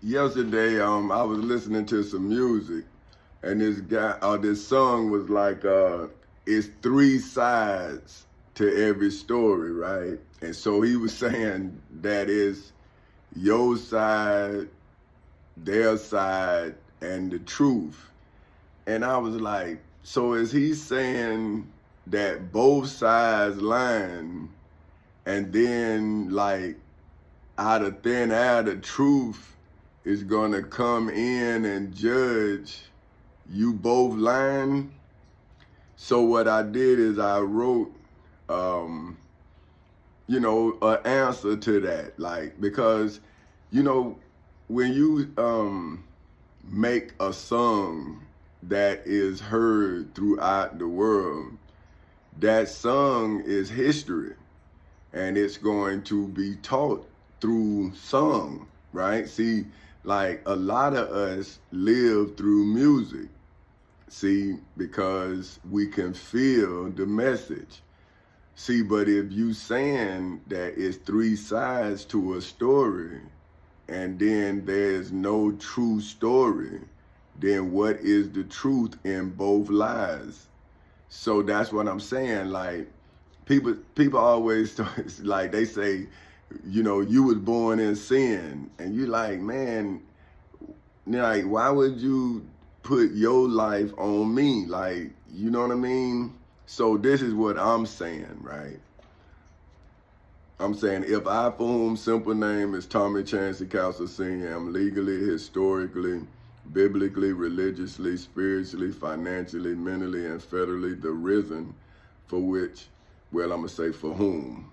Yesterday, I was listening to some music, and this song was like, it's three sides to every story, right? And so he was saying that is your side, their side, and the truth. And I was like, so is he saying that both sides lying, and then like out of thin air, the truth is gonna come in and judge you both lying? So what I did is I wrote, um, an answer to that, like because, you know, when you make a song that is heard throughout the world, that song is history, and it's going to be taught through song, right? See, like a lot of us live through music, see, because we can feel the message. See, but if you saying that it's three sides to a story, and then there's no true story, then what is the truth in both lies? So that's what I'm saying. Like people always like they say, you was born in sin, and you like, man, like why would you put your life on me? Like, you know what I mean? So this is what I'm saying, right? I'm saying, if I, for whom simple name is Tommy Chancey Castle Sr., am legally, historically, biblically, religiously, spiritually, financially, mentally, and federally the risen, for which, well, I'm going to say for whom.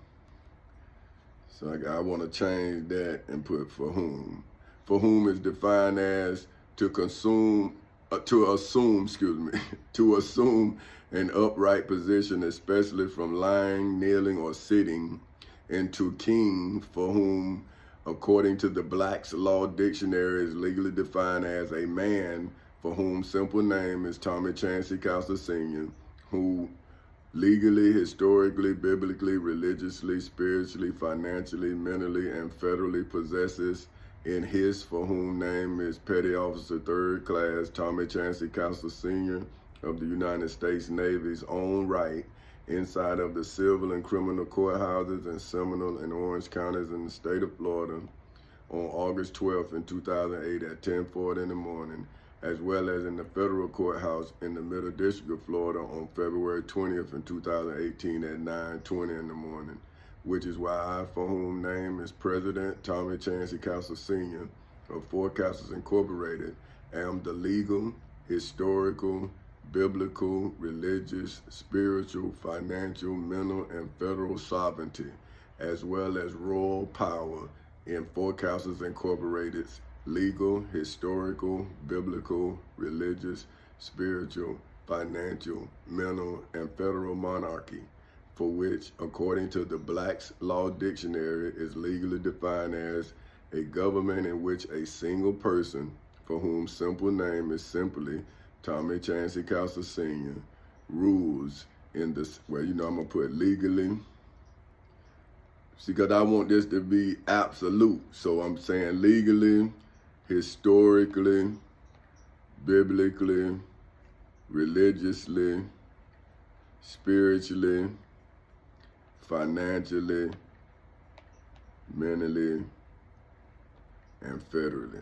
So I want to change that and put for whom. For whom is defined as to assume, to assume an upright position, especially from lying, kneeling, or sitting, into king, for whom, according to the Black's Law Dictionary, is legally defined as a man for whom simple name is Tommy Chancey Castle Sr., who legally, historically, biblically, religiously, spiritually, financially, mentally, and federally possesses in his for whom name is Petty Officer Third Class Tommy Chancey Castle Sr. of the United States Navy's own right inside of the civil and criminal courthouses in Seminole and Orange counties in the state of Florida on August 12th in 2008 at 10:40 in the morning, as well as in the federal courthouse in the Middle District of Florida on February 20th in 2018 at 9:20 in the morning, which is why I, for whom name is President Tommy Chancey Castle Sr. of Four Castles Incorporated, am the legal, historical, biblical, religious, spiritual, financial, mental, and federal sovereignty, as well as royal power in Four Castles Incorporated's legal, historical, biblical, religious, spiritual, financial, mental, and federal monarchy, for which, according to the Black's Law Dictionary, is legally defined as a government in which a single person, for whom simple name is simply Tommy Chancey Castle Sr., rules in this, well, I'm going to put legally. See, because I want this to be absolute. So I'm saying legally, historically, biblically, religiously, spiritually, financially, mentally, and federally.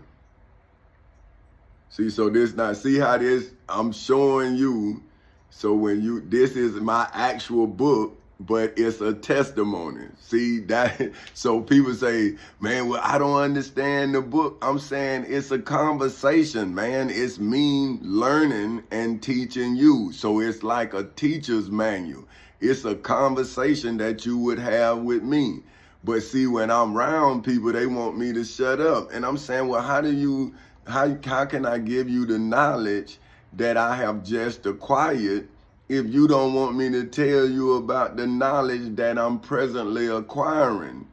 See, so see how this, I'm showing you, so this is my actual book, but it's a testimony. See that? So people say, man, well, I don't understand the book. I'm saying it's a conversation, man. It's me learning and teaching you. So it's like a teacher's manual. It's a conversation that you would have with me. But see, when I'm around people, they want me to shut up. And I'm saying, well, how can I give you the knowledge that I have just acquired if you don't want me to tell you about the knowledge that I'm presently acquiring?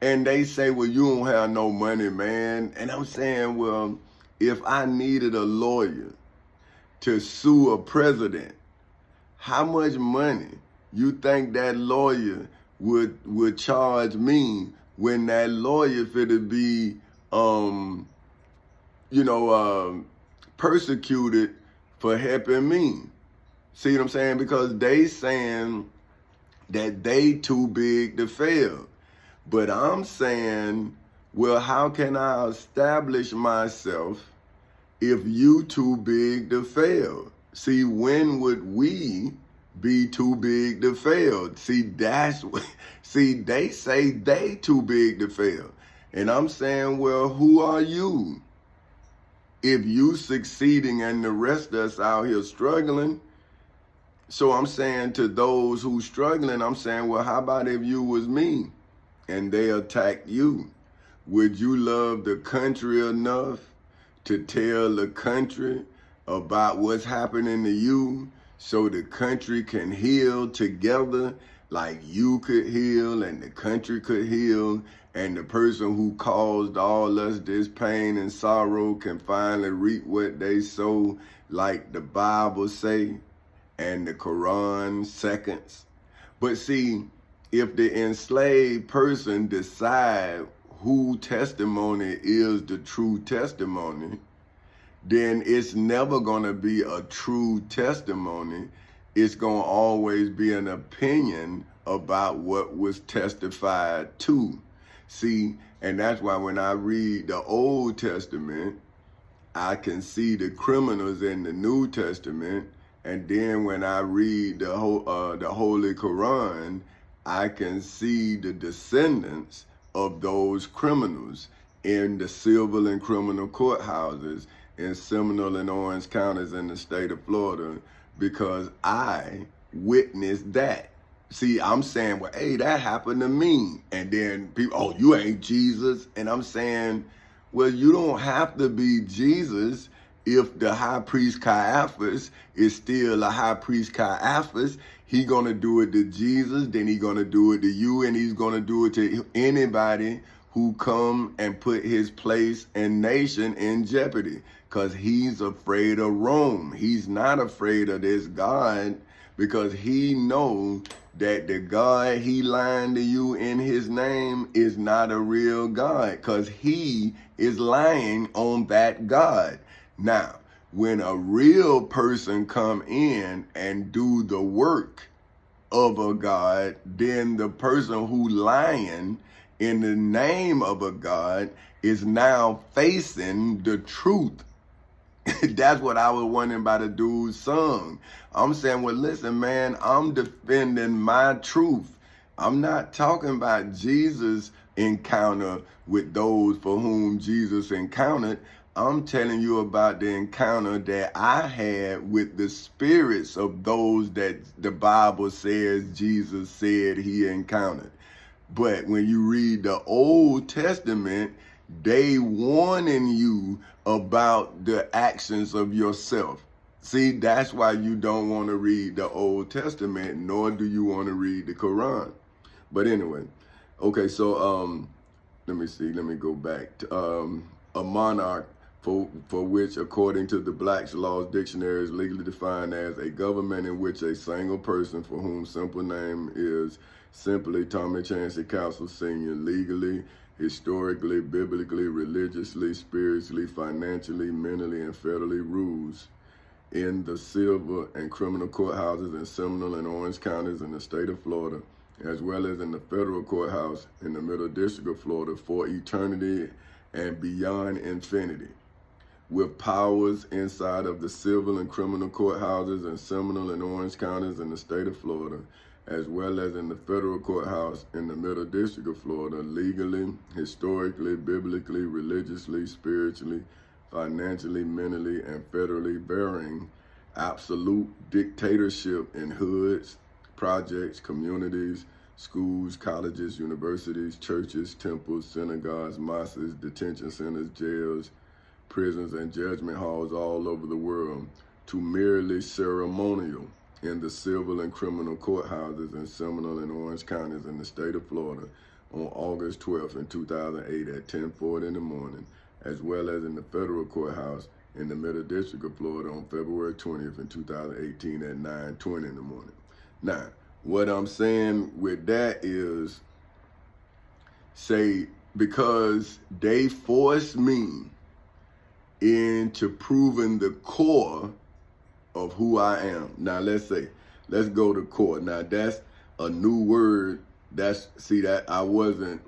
And they say, well, you don't have no money, man. And I'm saying, well, if I needed a lawyer to sue a president, how much money you think that lawyer would charge me when that lawyer fit to be persecuted for helping me. See what I'm saying? Because they saying that they too big to fail. But I'm saying, well, how can I establish myself if you too big to fail? See, when would we be too big to fail? See, they say they too big to fail. And I'm saying, well, who are you? If you succeeding and the rest of us out here struggling. So I'm saying to those who struggling, I'm saying, well, how about if you was me and they attacked you? Would you love the country enough to tell the country about what's happening to you so the country can heal together like you could heal and the country could heal, and the person who caused all us this pain and sorrow can finally reap what they sow, like the Bible say and the Quran seconds? But see, if the enslaved person decide whose testimony is the true testimony, then it's never going to be a true testimony. It's going to always be an opinion about what was testified to. See, and that's why when I read the Old Testament, I can see the criminals in the New Testament. And then when I read the Holy Quran, I can see the descendants of those criminals in the civil and criminal courthouses in Seminole and Orange counties in the state of Florida, because I witnessed that. See, I'm saying, well, hey, that happened to me. And then people, oh, you ain't Jesus. And I'm saying, well, you don't have to be Jesus if the high priest Caiaphas is still a high priest Caiaphas. He gonna do it to Jesus, then he gonna do it to you, and he's gonna do it to anybody who come and put his place and nation in jeopardy, because he's afraid of Rome. He's not afraid of this God, because he knows that the God he lying to you in his name is not a real God, because he is lying on that God. Now, when a real person come in and do the work of a God, then the person who lying in the name of a God is now facing the truth. That's what I was wondering by the dude's song. I'm saying, well, listen, man, I'm defending my truth. I'm not talking about Jesus' encounter with those for whom Jesus encountered. I'm telling you about the encounter that I had with the spirits of those that the Bible says Jesus said he encountered. But when you read the Old Testament, they warning you about the actions of yourself. See, that's why you don't want to read the Old Testament, nor do you want to read the Quran. But anyway, okay, so let me see, let me go back to a monarch for which, according to the Black's Laws Dictionary, is legally defined as a government in which a single person for whom simple name is simply Tommy Chancey Council Sr. legally, historically, biblically, religiously, spiritually, financially, mentally, and federally rules in the civil and criminal courthouses in Seminole and Orange counties in the state of Florida, as well as in the federal courthouse in the Middle District of Florida for eternity and beyond infinity, with powers inside of the civil and criminal courthouses in Seminole and Orange counties in the state of Florida, as well as in the federal courthouse in the Middle District of Florida, legally, historically, biblically, religiously, spiritually, financially, mentally, and federally, bearing absolute dictatorship in hoods, projects, communities, schools, colleges, universities, churches, temples, synagogues, mosques, detention centers, jails, prisons, and judgment halls all over the world, to merely ceremonial in the civil and criminal courthouses in Seminole and Orange counties in the state of Florida on August 12th in 2008 at 10:40 in the morning, as well as in the federal courthouse in the Middle District of Florida on February 20th in 2018 at 9:20 in the morning. Now, what I'm saying with that is, say, because they forced me into proving the core of who I am. Now let's go to core. Now that's a new word. That I wasn't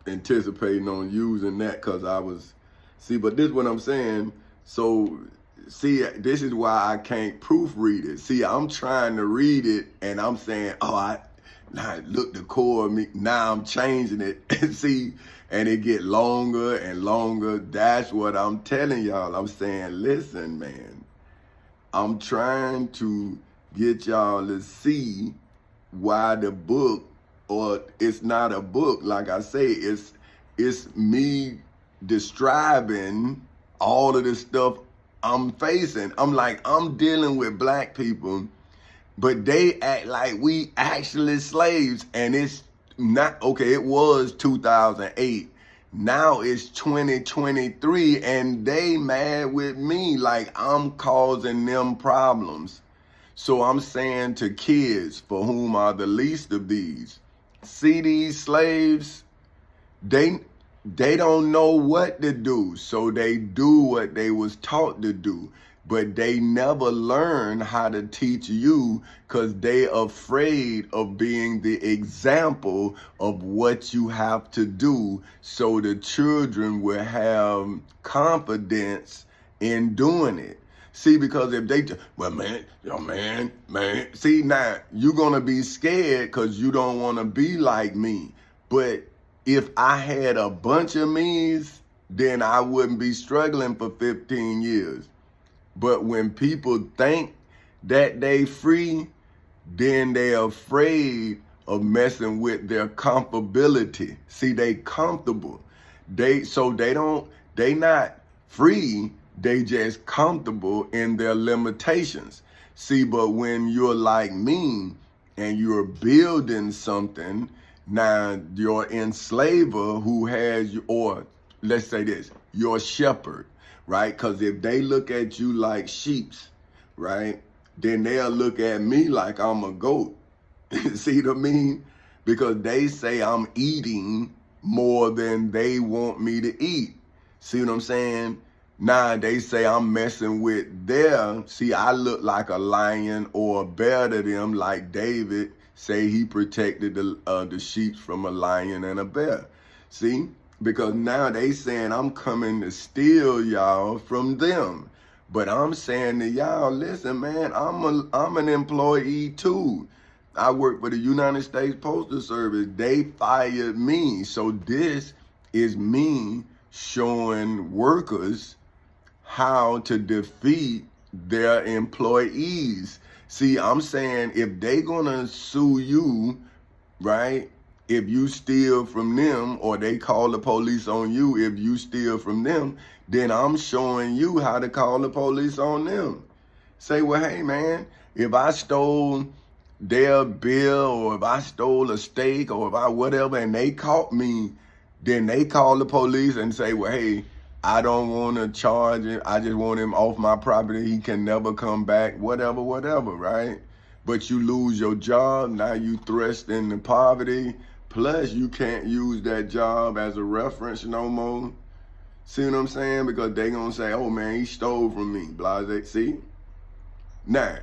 anticipating on using that because but this is what I'm saying. So this is why I can't proofread it. I'm trying to read it and I'm saying, look, the core of me, now I'm changing it. And it get longer and longer. That's what I'm telling y'all. I'm saying, listen, man, I'm trying to get y'all to see why the book, or it's not a book, like I say, it's me describing all of the stuff I'm facing. I'm dealing with black people, but they act like we actually slaves, and it's not. Okay, it was 2008. Now it's 2023, and they mad with me like I'm causing them problems. So I'm saying to kids, for whom are the least of these, see these slaves, they don't know what to do, so they do what they was taught to do. But they never learn how to teach you because they afraid of being the example of what you have to do, so the children will have confidence in doing it. Because if they, man, now you're going to be scared because you don't want to be like me. But if I had a bunch of me's, then I wouldn't be struggling for 15 years. But when people think that they free, then they're afraid of messing with their comfortability. They comfortable. They not free. They just comfortable in their limitations. But when you're like me and you're building something, now your enslaver who has you, or let's say this, your shepherd, right? Because if they look at you like sheeps, right, then they'll look at me like I'm a goat. See what I mean? Because they say I'm eating more than they want me to eat. See what I'm saying? Now they say I'm messing with I look like a lion or a bear to them, like David say he protected the sheep from a lion and a bear. Because now they saying I'm coming to steal y'all from them. But I'm saying to y'all, listen, man, I'm an employee too. I work for the United States Postal Service. They fired me. So this is me showing workers how to defeat their employees. I'm saying if they gonna sue you, right, if you steal from them, or they call the police on you if you steal from them, then I'm showing you how to call the police on them. Say, well, hey man, if I stole their bill, or if I stole a steak, or if I whatever, and they caught me, then they call the police and say, well, hey, I don't want to charge him. I just want him off my property. He can never come back, whatever, right? But you lose your job. Now you thrust into poverty. Plus, you can't use that job as a reference no more. See what I'm saying? Because they going to say, oh, man, he stole from me. Blase. See? Now,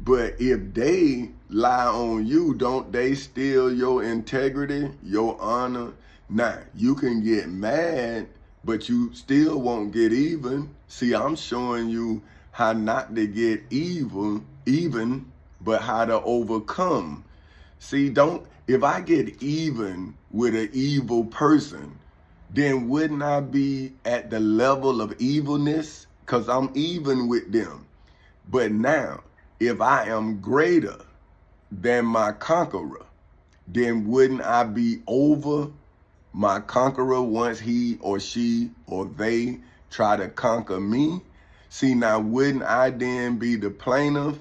but if they lie on you, don't they steal your integrity, your honor? Now, you can get mad, but you still won't get even. I'm showing you how not to get even, but how to overcome. If I get even with an evil person, then wouldn't I be at the level of evilness? Because I'm even with them. But now, if I am greater than my conqueror, then wouldn't I be over my conqueror once he or she or they try to conquer me? Now wouldn't I then be the plaintiff,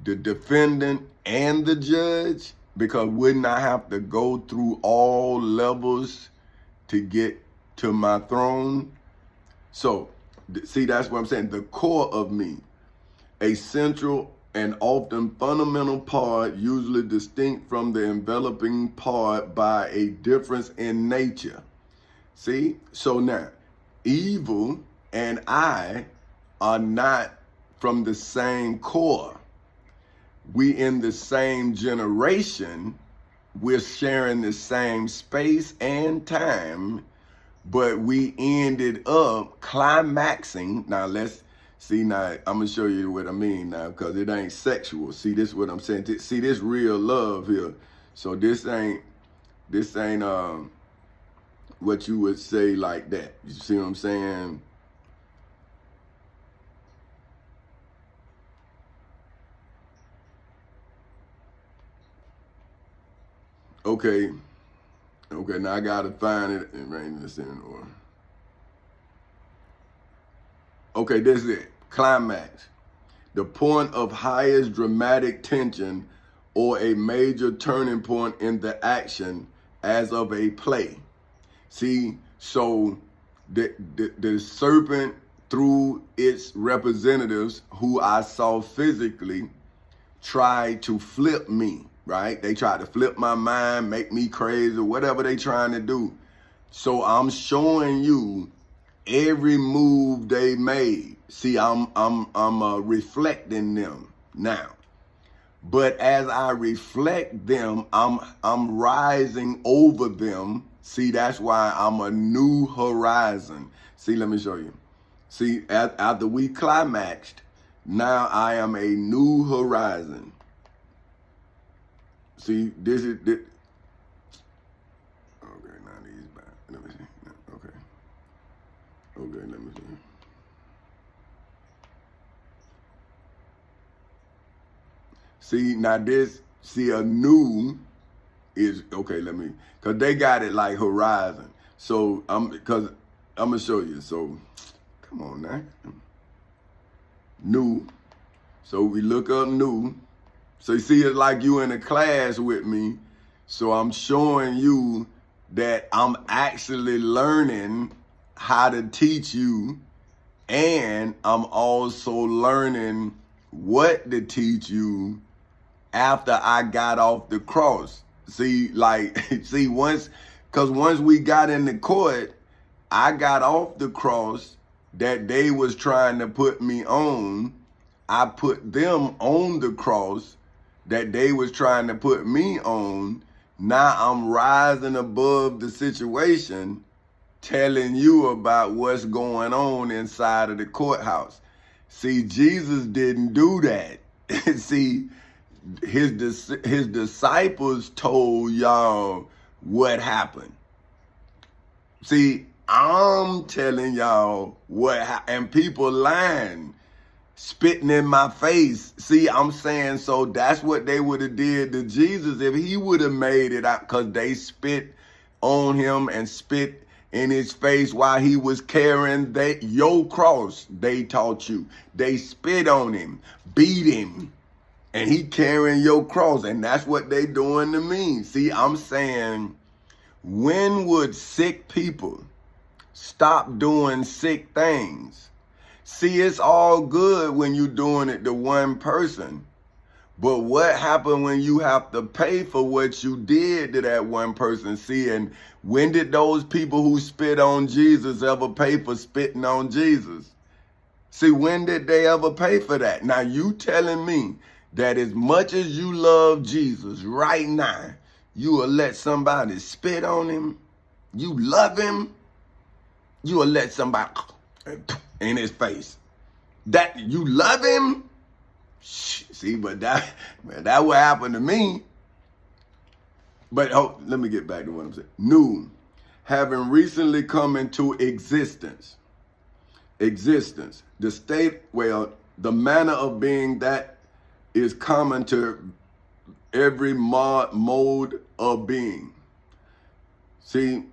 the defendant, and the judge? Because wouldn't I have to go through all levels to get to my throne? That's what I'm saying. The core of me, a central and often fundamental part, usually distinct from the enveloping part by a difference in nature. So now, evil and I are not from the same core. We in the same generation. We're sharing the same space and time, but we ended up climaxing. Now let's see. Now I'm gonna show you what I mean now, because it ain't sexual. See, this is what I'm saying. See, this real love here. So this ain't what you would say like that. You see what I'm saying? Okay, now I gotta find it and arrange this in order. Okay, this is it. Climax. The point of highest dramatic tension or a major turning point in the action as of a play. See, so the serpent, through its representatives who I saw physically, tried to flip me, right? They tried to flip my mind, make me crazy, whatever they trying to do. So I'm showing you every move they made. See, I'm reflecting them now. But as I reflect them, I'm rising over them. See, that's why I'm a new horizon. See, let me show you. See, after we climaxed, now I am a new horizon. See, this is this. Okay, now these back. Let me see. Okay, let me see. See, now this, see, a new is, okay, let me, because they got it like horizon. So, because I'm going to show you. So, come on now. New. So, we look up new. So, you see, it's like you in a class with me. So, I'm showing you that I'm actually learning how to teach you. And I'm also learning what to teach you after I got off the cross. See, like, see, once we got in the court, I got off the cross that they was trying to put me on. I put them on the cross that they was trying to put me on. Now I'm rising above the situation, telling you about what's going on inside of the courthouse. See, Jesus didn't do that. See, his disciples told y'all what happened. See, I'm telling y'all what happened, and people lying, spitting in my face. See, I'm saying, so that's what they would have did to Jesus if he would have made it out, because they spit on him and spit in his face while he was carrying your cross. They taught you. They spit on him, beat him, and he carrying your cross, and that's what they doing to me. See, I'm saying, when would sick people stop doing sick things? See, it's all good when you doing it to one person, but what happened when you have to pay for what you did to that one person? See, and when did those people who spit on Jesus ever pay for spitting on Jesus? See, when did they ever pay for that? Now, you telling me that as much as you love Jesus right now, you will let somebody spit on him? You love him? You will let somebody in his face? That you love him? See, but that what happened to me. But let me get back to what I'm saying. New, having recently come into existence. Existence, the state, well, the manner of being that is common to every mode of being. See,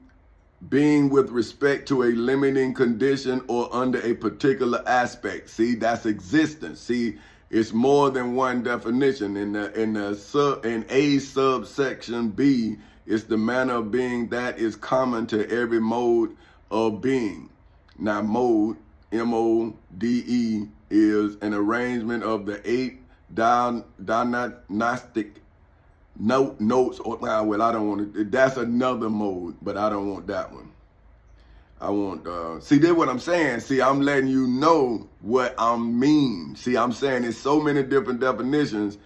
being with respect to a limiting condition or under a particular aspect. See, that's existence. See, it's more than one definition. In A subsection B, it's the manner of being that is common to every mode of being. Now, mode, M-O-D-E, is an arrangement of the 8 diagnostic notes. Well, I don't want to. That's another mode, but I don't want that one. see, this what I'm saying. See, I'm letting you know what I mean. See, I'm saying there's so many different definitions,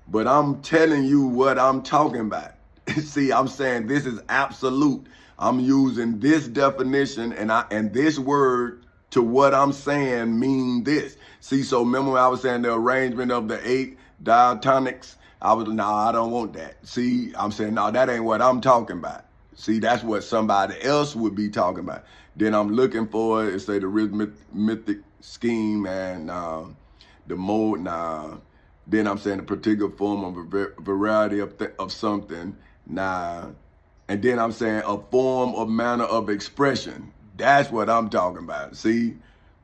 but I'm telling you what I'm talking about. See, I'm saying this is absolute. I'm using this definition and this word to what I'm saying mean this. See, so remember when I was saying the arrangement of the 8 diatonics? I was, no, I don't want that. See, I'm saying, no, that ain't what I'm talking about. See, that's what somebody else would be talking about. Then I'm looking for it, say the rhythmic scheme and the mode. Then I'm saying a particular form of a variety of something. And then I'm saying a form or manner of expression. That's what I'm talking about. See?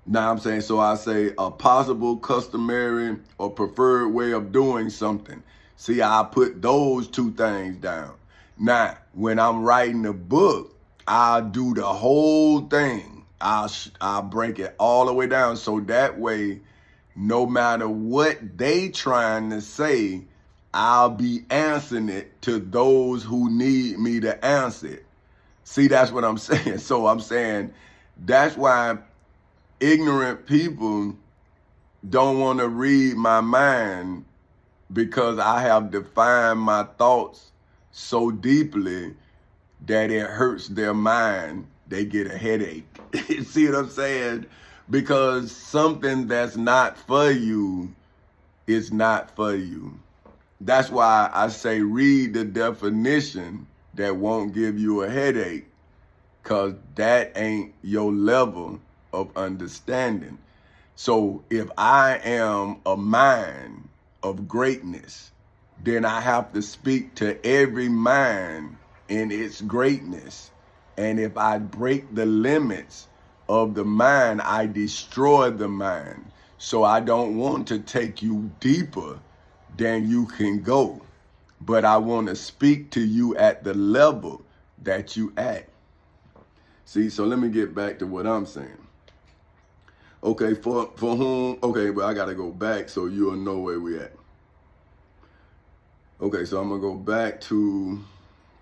Now I'm saying, so I say a possible, customary, or preferred way of doing something. See, I put those 2 things down. Now, when I'm writing a book, I'll do the whole thing. I'll break it all the way down. So that way, no matter what they trying to say, I'll be answering it to those who need me to answer it. See, that's what I'm saying. So I'm saying that's why ignorant people don't want to read my mind, because I have defined my thoughts so deeply that it hurts their mind. They get a headache. See what I'm saying? Because something that's not for you is not for you. That's why I say read the definition that won't give you a headache, because that ain't your level of understanding. So if I am a mind of greatness, then I have to speak to every mind in its greatness. And if I break the limits of the mind, I destroy the mind. So I don't want to take you deeper than you can go, but I want to speak to you at the level that you at. See, so let me get back to what I'm saying. Okay, for whom? Okay, but I gotta go back so you'll know where we at. Okay, so I'm gonna go back to,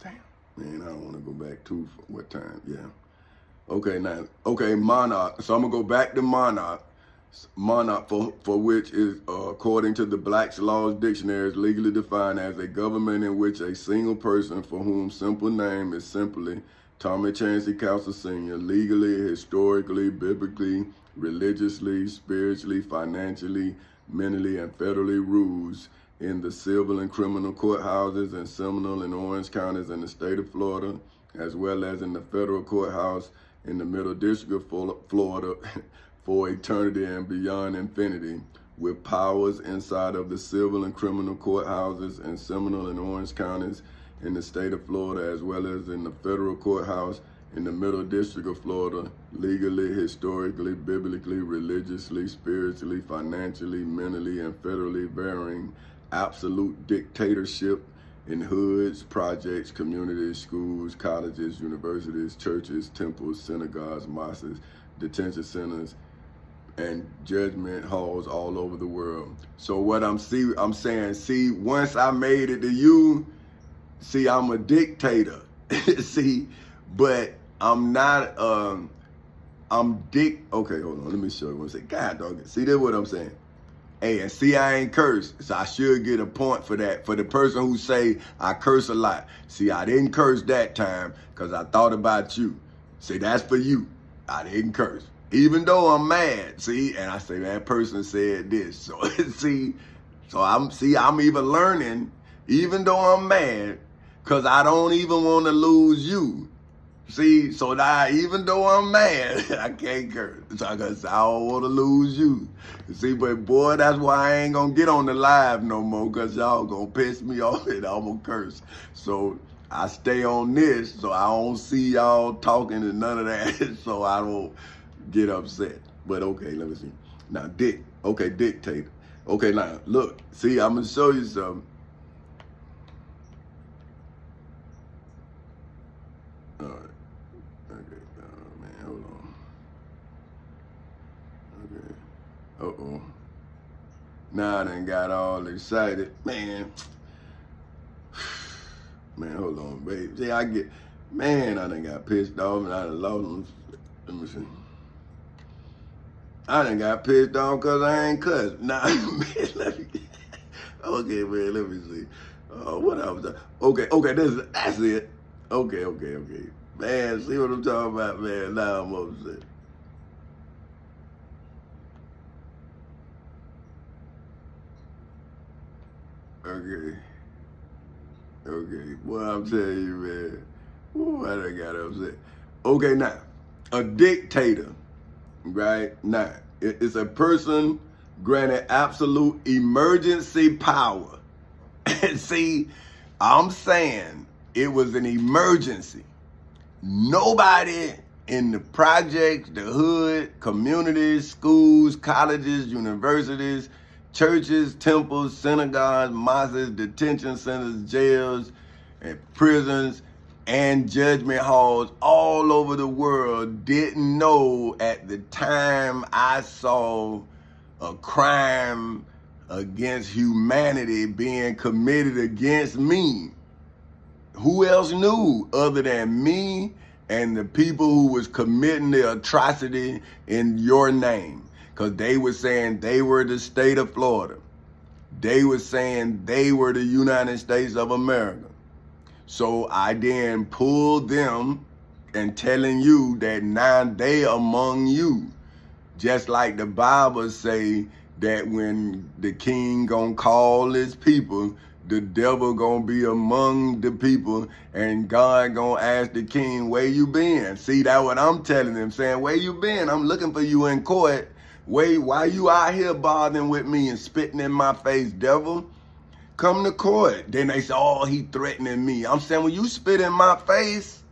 damn, man, I don't want to go back to what time? Yeah. Okay, now, okay, monarch. So I'm gonna go back to monarch. Monarch, for which is, according to the Black's Laws Dictionary, is legally defined as a government in which a single person, for whom simple name is simply Tommy Chancey Castle Sr., legally, historically, biblically, religiously, spiritually, financially, mentally, and federally rules in the civil and criminal courthouses in Seminole and Orange counties in the state of Florida, as well as in the federal courthouse in the Middle District of Florida for eternity and beyond infinity, with powers inside of the civil and criminal courthouses in Seminole and Orange counties in the state of Florida, as well as in the federal courthouse in the Middle District of Florida, legally, historically, biblically, religiously, spiritually, financially, mentally, and federally varying absolute dictatorship in hoods, projects, communities, schools, colleges, universities, churches, temples, synagogues, mosques, detention centers, and judgment halls all over the world. So what I'm saying, see, once I made it to you, see, I'm a dictator. See, but I'm not, okay, hold on, let me show you. I say, God dog it. See, that's what I'm saying. Hey, and see, I ain't cursed, so I should get a point for that. For the person who say I curse a lot. See, I didn't curse that time because I thought about you. See, that's for you. I didn't curse. Even though I'm mad, see, and I say that person said this. So see, I'm even learning, even though I'm mad, because I don't even want to lose you. See, so now even though I'm mad, I can't curse. Because I don't want to lose you. See, but boy, that's why I ain't going to get on the live no more, because y'all going to piss me off and I'm going to curse. So I stay on this so I don't see y'all talking and none of that, so I don't get upset. But okay, let me see. Now, dictator. Okay, now, look. See, I'm going to show you something. All right. Okay, man, hold on. Okay. Uh-oh. Now I done got all excited. Man. Man, hold on, babe. See, I done got pissed off and I done lost them. Let me see. I done got pissed off because I ain't cussed. Nah, man, okay, man, let me see. What I was okay, that's it. Okay. Man, see what I'm talking about, man? Now I'm upset. Okay. Well, I'm telling you, man. Ooh, I done got upset. Okay, now, a dictator, right? Now, it's a person granted absolute emergency power. See, I'm saying it was an emergency. Nobody in the projects, the hood, communities, schools, colleges, universities, churches, temples, synagogues, mosques, detention centers, jails, and prisons, and judgment halls all over the world didn't know at the time I saw a crime against humanity being committed against me. Who else knew other than me and the people who was committing the atrocity in your name? Because they were saying they were the state of Florida. They were saying they were the United States of America. So I then pulled them and telling you that now they among you. Just like the Bible say that when the king gonna call his people, the devil gonna be among the people, and God gonna ask the king, where you been? See, that's what I'm telling them, saying, where you been? I'm looking for you in court. Why you out here bothering with me and spitting in my face, devil? Come to court. Then they say, oh, he threatening me. I'm saying, when you spit in my face,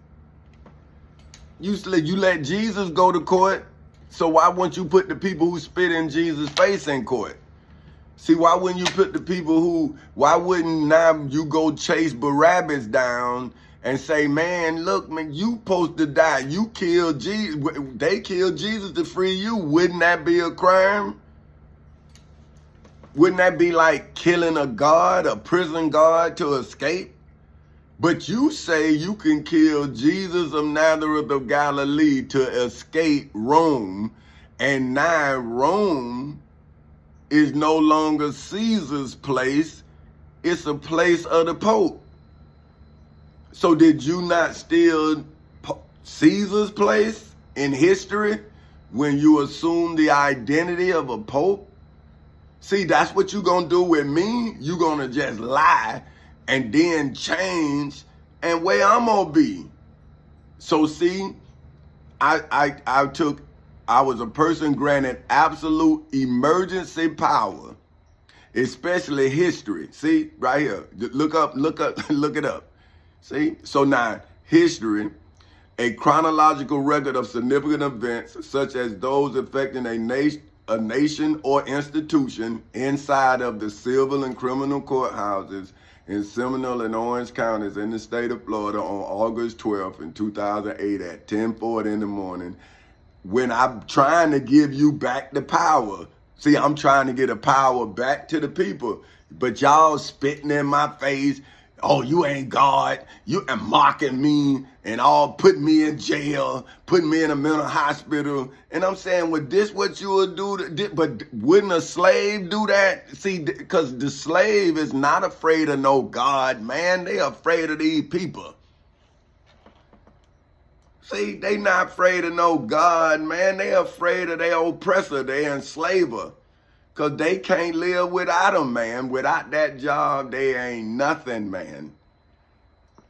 you let Jesus go to court. So why wouldn't you put the people who spit in Jesus' face in court? See, why wouldn't you put the people why wouldn't now you go chase Barabbas down and say, man, look, man, you supposed to die. You killed Jesus. They killed Jesus to free you. Wouldn't that be a crime? Wouldn't that be like killing a guard, a prison guard to escape? But you say you can kill Jesus of Nazareth of Galilee to escape Rome, and now Rome is no longer Caesar's place, it's a place of the Pope. So did you not steal Caesar's place in history when you assume the identity of a Pope? See, that's what you're going to do with me. You're going to just lie and then change and where I'm going to be. So see, I was a person granted absolute emergency power, especially history. See, right here, look it up. See, so now history, a chronological record of significant events such as those affecting a nation or institution inside of the civil and criminal courthouses in Seminole and Orange counties in the state of Florida on August 12th in 2008 at 10:40 in the morning, when I'm trying to give you back the power. See, I'm trying to get the power back to the people, but y'all spitting in my face. Oh, you ain't God. You are mocking me and all, putting me in jail, putting me in a mental hospital. And I'm saying, well, this what you would do, but wouldn't a slave do that? See, because the slave is not afraid of no God, man. They afraid of these people. See, they not afraid of no God, man. They afraid of their oppressor, their enslaver. Because they can't live without them, man. Without that job, they ain't nothing, man.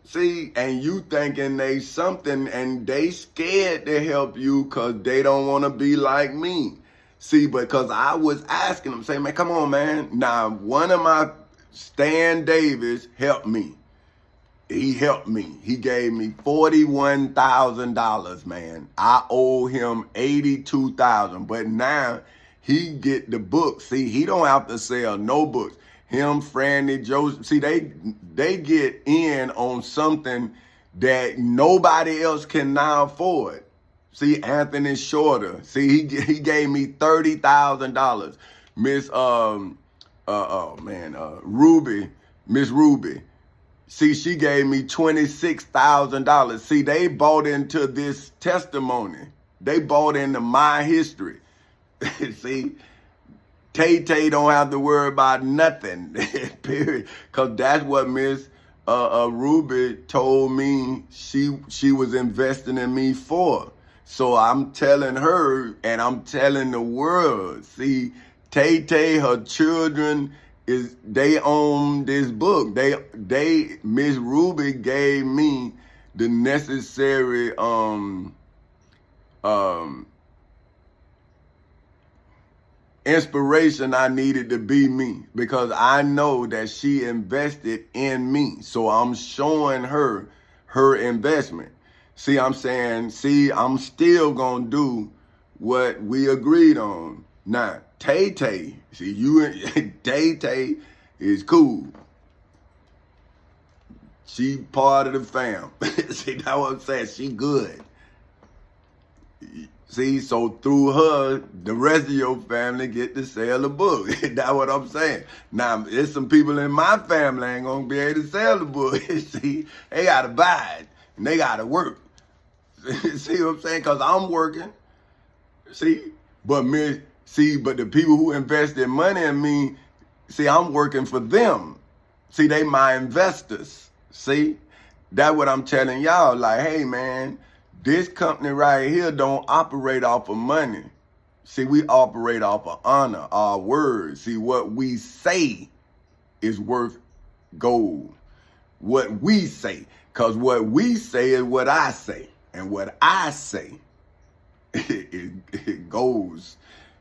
See, and you thinking they something, and they scared to help you because they don't want to be like me. See, because I was asking them, saying, man, come on, man. Now, one of my, Stan Davis, helped me. He helped me. He gave me $41,000, man. I owe him $82,000, but now he get the books. See, he don't have to sell no books. Him, Franny, Joseph. See, they get in on something that nobody else can now afford. See, Anthony Shorter. See, he gave me $30,000. Miss Ruby. See, she gave me $26,000. See, they bought into this testimony. They bought into my history. See, Tay don't have to worry about nothing, period. Because that's what Miss Ruby told me she was investing in me for. So I'm telling her, and I'm telling the world, see, Tay, her children, they own this book. Miss Ruby gave me the necessary inspiration I needed to be me, because I know that she invested in me. So I'm showing her investment. See, I'm saying, see, I'm still gonna do what we agreed on. Now, Tay, see, you and Tay is cool. She part of the fam. See, that's what I'm saying. She good. See, so through her, the rest of your family get to sell the book. That's what I'm saying. Now, there's some people in my family ain't gonna be able to sell the book. See, they gotta buy it and they gotta work. See what I'm saying? Because I'm working. See, but the people who invested money in me, see, I'm working for them. See, they my investors. See, that's what I'm telling y'all. Like, hey, man, this company right here don't operate off of money. See, we operate off of honor, our words. See, what we say is worth gold. What we say. Because what we say is what I say. And what I say, it goes.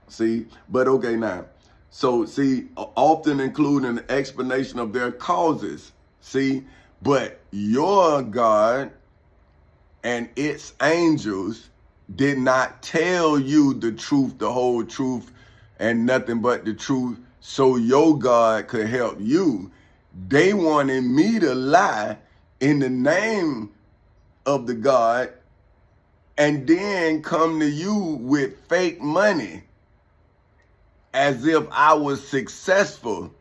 See, but okay now. So, see, often including an explanation of their causes. See, but your God and its angels did not tell you the truth, the whole truth, and nothing but the truth, so your God could help you. They wanted me to lie in the name of the God and then come to you with fake money as if I was successful.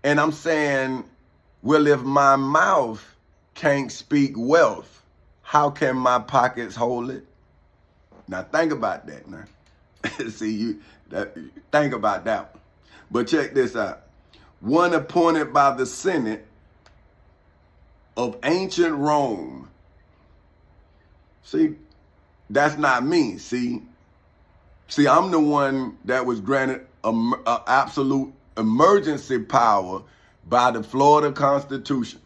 And I'm saying, well, if my mouth can't speak wealth, how can my pockets hold it? Now think about that now. See, think about that one. But check this out. One appointed by the Senate of ancient Rome. See, that's not me. See, I'm the one that was granted absolute emergency power by the Florida Constitution,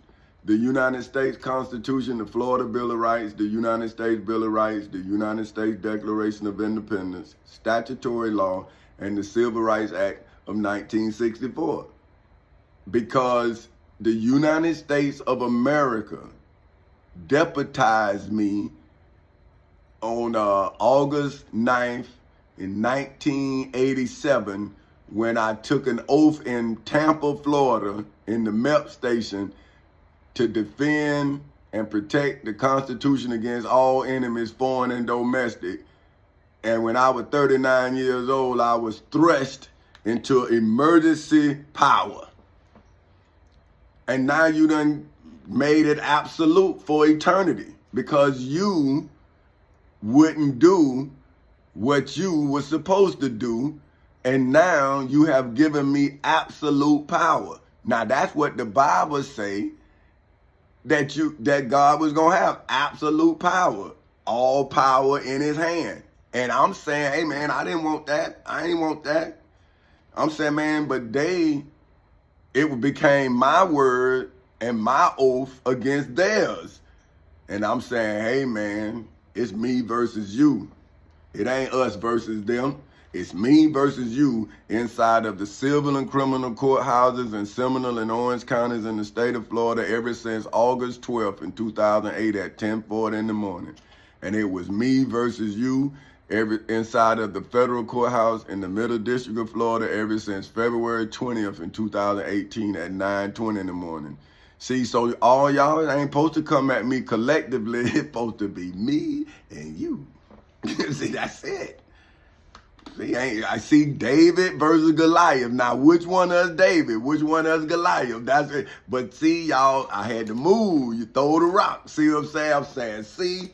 the United States Constitution, the Florida Bill of Rights, the United States Bill of Rights, the United States Declaration of Independence, statutory law, and the Civil Rights Act of 1964. Because the United States of America deputized me on August 9th in 1987 when I took an oath in Tampa, Florida, in the MEP station to defend and protect the Constitution against all enemies, foreign and domestic. And when I was 39 years old, I was thrust into emergency power. And now you done made it absolute for eternity because you wouldn't do what you were supposed to do, and now you have given me absolute power. Now that's what the Bible say, that God was gonna have absolute power, all power in his hand. And I'm saying, hey man, I didn't want that. I ain't want that. I'm saying, man, but it became my word and my oath against theirs. And I'm saying, hey man, it's me versus you. It ain't us versus them. It's me versus you inside of the civil and criminal courthouses in Seminole and Orange counties in the state of Florida ever since August 12th in 2008 at 10:40 in the morning. And it was me versus you inside of the federal courthouse in the Middle District of Florida ever since February 20th in 2018 at 9:20 in the morning. See, so all y'all ain't supposed to come at me collectively. It's supposed to be me and you. See, that's it. See, I see David versus Goliath. Now, which one is David? Which one is Goliath? That's it. But see, y'all, I had to move. You throw the rock. See what I'm saying? I'm saying, see,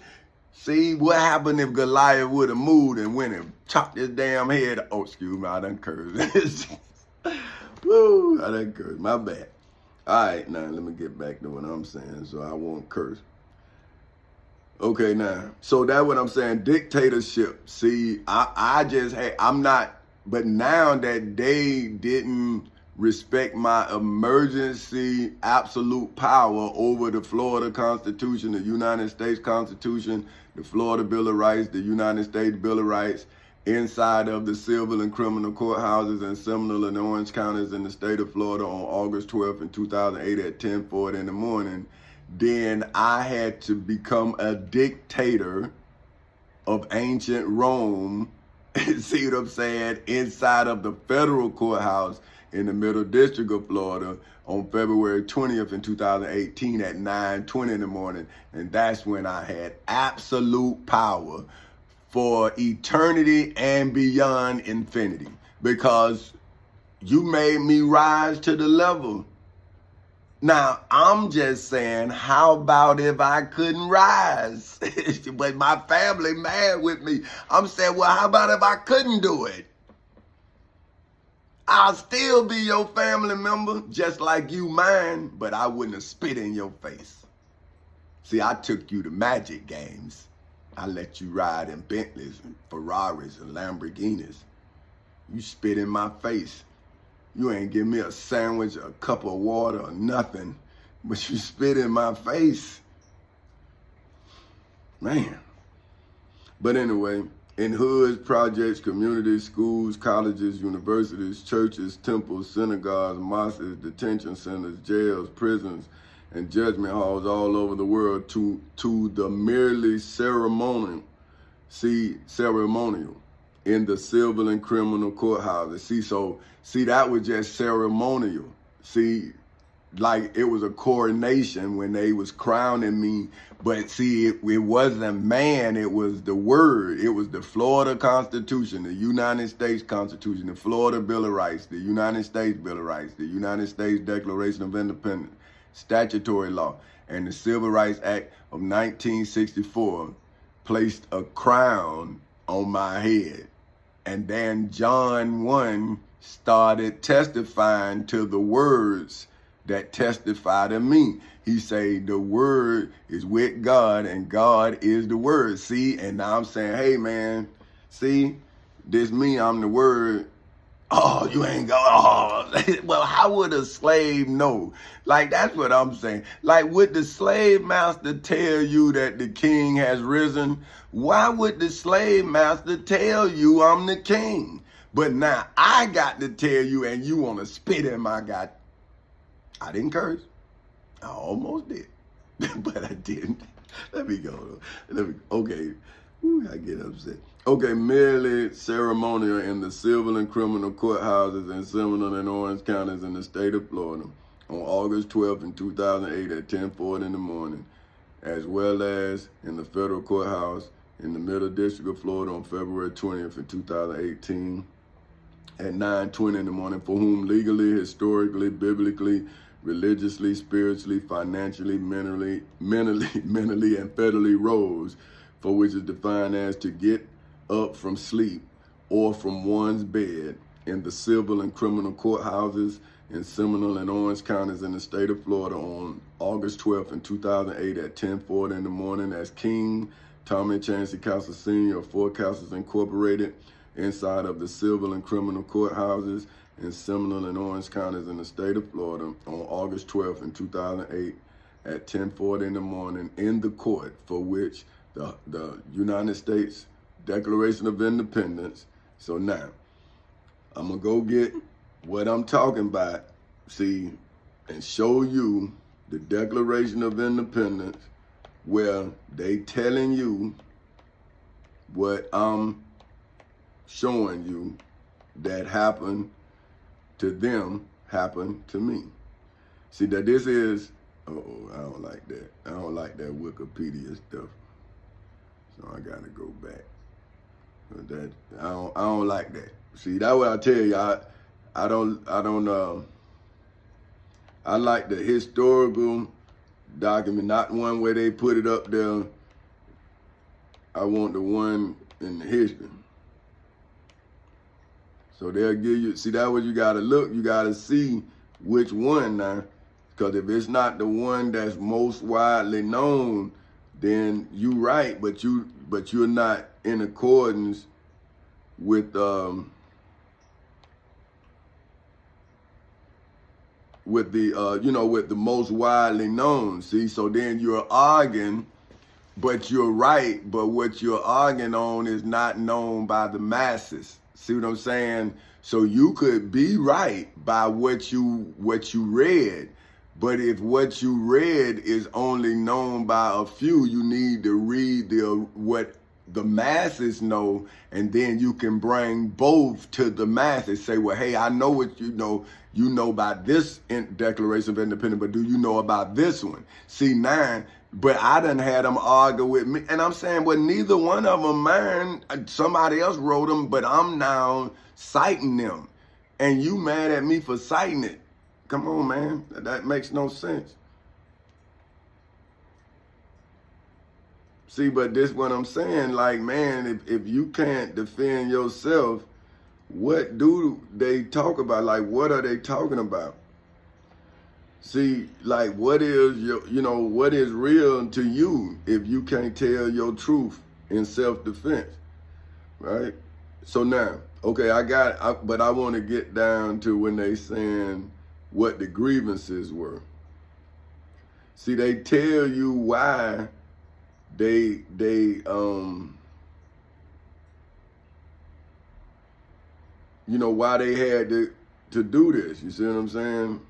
See, what happened if Goliath would have moved and went and chopped his damn head? Oh, excuse me, I done cursed. Woo, I done cursed. My bad. All right, now let me get back to what I'm saying so I won't curse. Okay, now, so that's what I'm saying. Dictatorship. See, I'm not, but now that they didn't respect my emergency absolute power over the Florida Constitution, the United States Constitution, the Florida Bill of Rights, the United States Bill of Rights, inside of the civil and criminal courthouses in Seminole and Orange counties in the state of Florida on August 12th in 2008 at 10:40 in the morning, then I had to become a dictator of ancient Rome, see what I'm saying, inside of the federal courthouse in the Middle District of Florida on February 20th in 2018 at 9:20 in the morning. And that's when I had absolute power for eternity and beyond infinity, because you made me rise to the level. Now, I'm just saying, how about if I couldn't rise? But my family mad with me. I'm saying, well, how about if I couldn't do it? I'll still be your family member, just like you mine, but I wouldn't have spit in your face. See, I took you to Magic games. I let you ride in Bentleys and Ferraris and Lamborghinis. You spit in my face. You ain't give me a sandwich, a cup of water, or nothing, but you spit in my face. Man. But anyway, in hoods, projects, communities, schools, colleges, universities, churches, temples, synagogues, mosques, detention centers, jails, prisons, and judgment halls all over the world to the merely ceremonial in the civil and criminal courthouses. See, that was just ceremonial. See, like it was a coronation when they was crowning me, but see, it wasn't man, it was the word. It was the Florida Constitution, the United States Constitution, the Florida Bill of Rights, the United States Bill of Rights, the United States Declaration of Independence, statutory law, and the Civil Rights Act of 1964 placed a crown on my head. And then John 1 started testifying to the words that testify to me. He say the word is with God and God is the word. See, and now I'm saying, hey man, see, this me, I'm the word. Oh, you ain't go. Oh, well, how would a slave know? Like, that's what I'm saying. Like, would the slave master tell you that the king has risen? Why would the slave master tell you I'm the king? But now I got to tell you, and you want to spit in my God. I didn't curse. I almost did, but I didn't. Let me go. Okay. Ooh, I get upset. Okay, merely ceremonial in the civil and criminal courthouses in Seminole and Orange counties in the state of Florida on August 12th in 2008 at 10:40 in the morning, as well as in the federal courthouse in the Middle District of Florida on February 20th in 2018 at 9:20 in the morning, for whom legally, historically, biblically, religiously, spiritually, financially, mentally, and federally rose, for which is defined as to get up from sleep or from one's bed in the civil and criminal courthouses in Seminole and Orange counties in the state of Florida on August 12th in 2008 at 10:40 in the morning as King Tommy Chancey Castle Sr. of Four Castles Incorporated inside of the civil and criminal courthouses in Seminole and Orange counties in the state of Florida on August 12th in 2008 at 10:40 in the morning in the court for which the United States Declaration of Independence. So now, I'm going to go get what I'm talking about, see, and show you the Declaration of Independence where they telling you what I'm showing you that happened to them happened to me. See, that this is, I don't like that. I don't like that Wikipedia stuff. So I got to go back. That I don't like that. See, that's what I tell you. I like the historical document, not one where they put it up there I want the one in the history. So they'll give you, see, that's what you gotta look, you gotta see which one now. Because if it's not the one that's most widely known, then you right, but you're not in accordance with the with the most widely known. See, so then you're arguing, but you're right, but what you're arguing on is not known by the masses. See what I'm saying? So you could be right by what you read, but if what you read is only known by a few, you need to read what the masses know, and then you can bring both to the masses. Say, well, hey, I know what you know about this Declaration of Independence, but do you know about this one? See, now, but I done had them argue with me, and I'm saying, well, neither one of them mine. Somebody else wrote them, but I'm now citing them, and you mad at me for citing it. Come on, man, that makes no sense. See, but this what I'm saying, like, man, if you can't defend yourself, what do they talk about? Like, what are they talking about? See, like, what is what is real to you if you can't tell your truth in self-defense, right? So now, okay, but I want to get down to when they saying what the grievances were. See, they tell you why they why they had to do this. You see what I'm saying?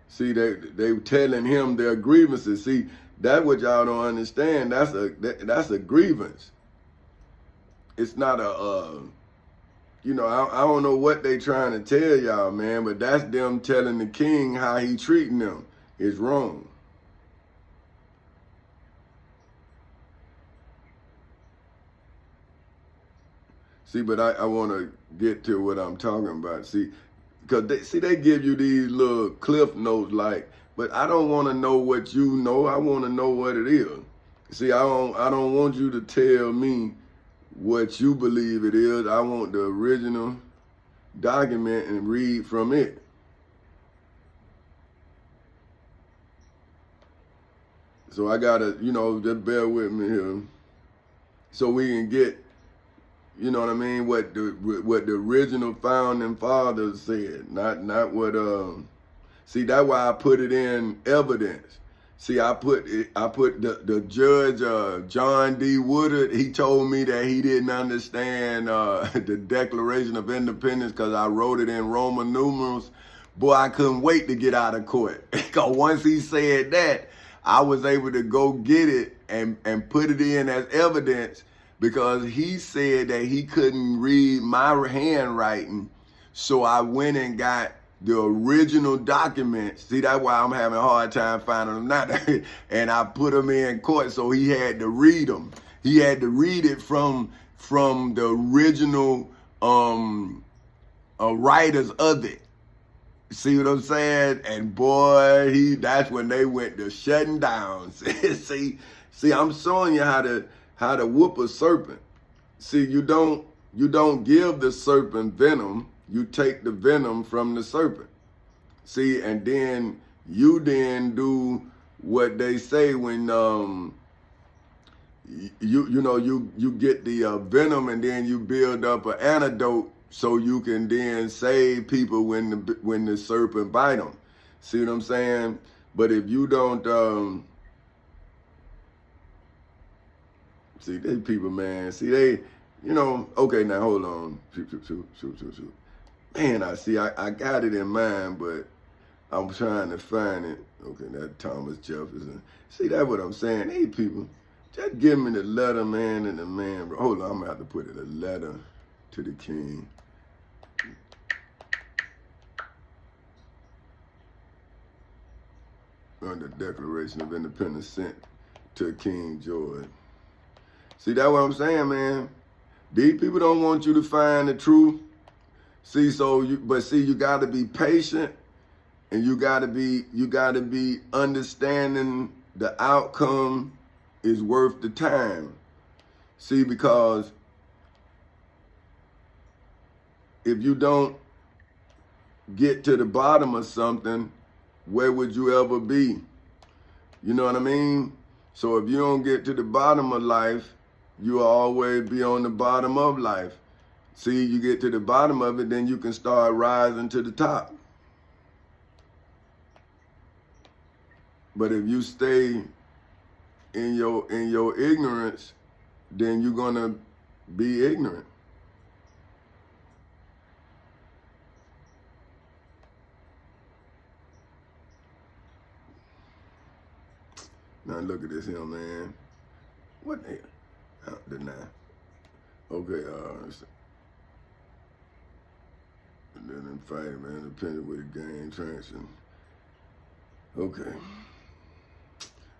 See, they telling him their grievances. See, that's what y'all don't understand. That's a grievance. It's not a I don't know what they trying to tell y'all, man, but that's them telling the king how he treating them is wrong. See, but I want to get to what I'm talking about. See, because they give you these little cliff notes, like, but I don't want to know what you know. I want to know what it is. See, I don't want you to tell me what you believe it is. I want the original document and read from it. So I gotta, just bear with me here, so we can get. You know what I mean? What the original founding fathers said, not what. See, that's why I put it in evidence. See, I put the judge John D. Woodard. He told me that he didn't understand the Declaration of Independence because I wrote it in Roman numerals. Boy, I couldn't wait to get out of court. Because once he said that, I was able to go get it and put it in as evidence. Because he said that he couldn't read my handwriting, so I went and got the original documents. See, that's why I'm having a hard time finding them now. And I put them in court, so he had to read them. He had to read it from the original writers of it. See what I'm saying? And boy, that's when they went to shutting down. See, I'm showing you how to whoop a serpent. See, you don't give the serpent venom, you take the venom from the serpent. See, and then you do what they say when you get the venom, and then you build up an antidote so you can then save people when the serpent bite them. See what I'm saying? But if you don't see, they people, man. See, they, okay, now hold on. Shoot. Man, I got it in mind, but I'm trying to find it. Okay, that's Thomas Jefferson. See, that's what I'm saying. Hey, people, just give me the letter, man, and the man. Hold on, I'm going to have to put it, a letter to the king. On the Declaration of Independence sent to King George. See, that's what I'm saying, man. These people don't want you to find the truth. See, you got to be patient, and you got to be understanding the outcome is worth the time. See, because if you don't get to the bottom of something, where would you ever be? You know what I mean? So if you don't get to the bottom of life, you'll always be on the bottom of life. See, you get to the bottom of it, then you can start rising to the top. But if you stay in your ignorance, then you're gonna be ignorant. Now look at this here, man. What the hell? Deny. Okay, and then in fight, man, depending with the game traction. Okay.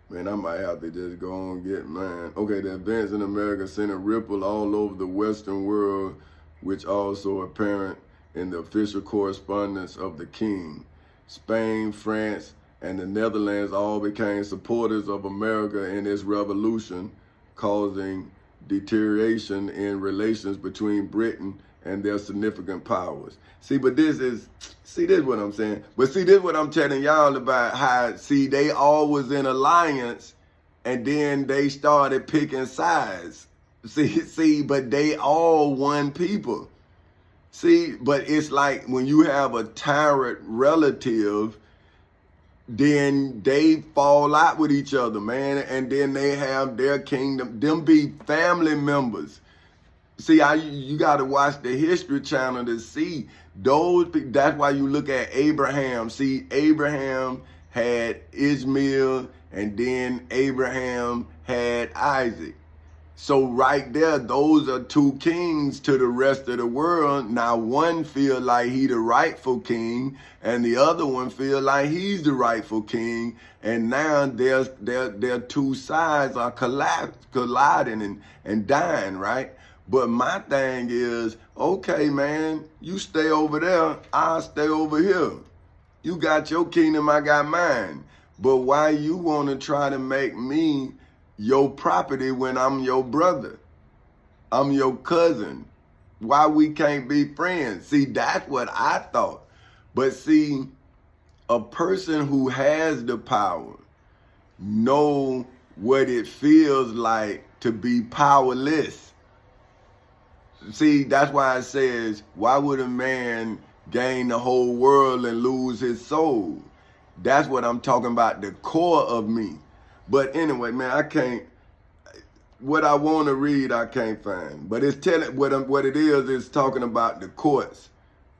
Man, I might have to just go on and get mine. Okay, the events in America sent a ripple all over the Western world, which also apparent in the official correspondence of the king. Spain, France, and the Netherlands all became supporters of America in its revolution, causing deterioration in relations between Britain and their significant powers. See, but this is what I'm saying. But see, this is what I'm telling y'all about how, see, they all was in alliance and then they started picking sides. See, but they all one people. See, but it's like when you have a tyrant relative, then they fall out with each other, man, and then they have their kingdom. Them be family members. See, you got to watch the History Channel to see those. That's why you look at Abraham. See, Abraham had Ishmael, and then Abraham had Isaac. So right there, those are two kings to the rest of the world. Now one feel like he the rightful king, and the other one feel like he's the rightful king. And now their two sides are colliding and dying, right? But my thing is, okay, man, you stay over there, I'll stay over here. You got your kingdom, I got mine. But why you want to try to make me your property when I'm your brother? I'm your cousin. Why we can't be friends? See, that's what I thought. But see, a person who has the power know what it feels like to be powerless. See, that's why it says, why would a man gain the whole world and lose his soul? That's what I'm talking about, the core of me. But anyway, man, I can't, what I want to read, I can't find. But it's telling, what it is talking about the courts.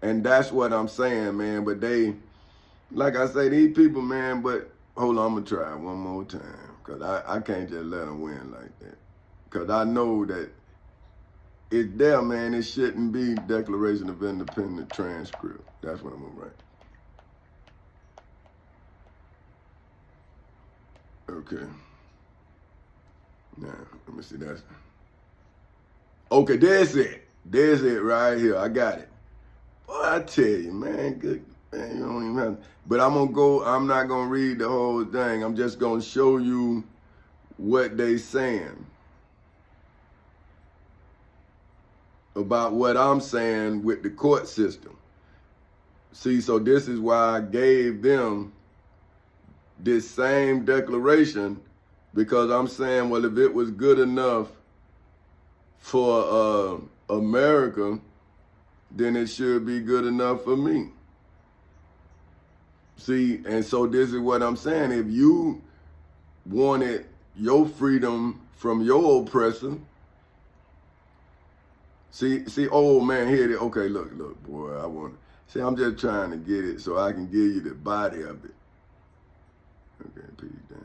And that's what I'm saying, man. But they, like I say, these people, man, but hold on, I'm going to try one more time. Because I can't just let them win like that. Because I know that it's there, man. It shouldn't be Declaration of Independence transcript. That's what I'm going to write. Okay. Now, let me see. That's okay. There's it. There's it right here. I got it. Boy, I tell you, man, good. Man, you don't even have. But I'm gonna go. I'm not gonna read the whole thing. I'm just gonna show you what they saying about what I'm saying with the court system. See, so this is why I gave them this same declaration, because I'm saying, well, if it was good enough for America, then it should be good enough for me. See, and so this is what I'm saying. If you wanted your freedom from your oppressor, see, oh man, here it is. Okay, look, boy, I want to, see, I'm just trying to get it so I can give you the body of it. Okay, P down.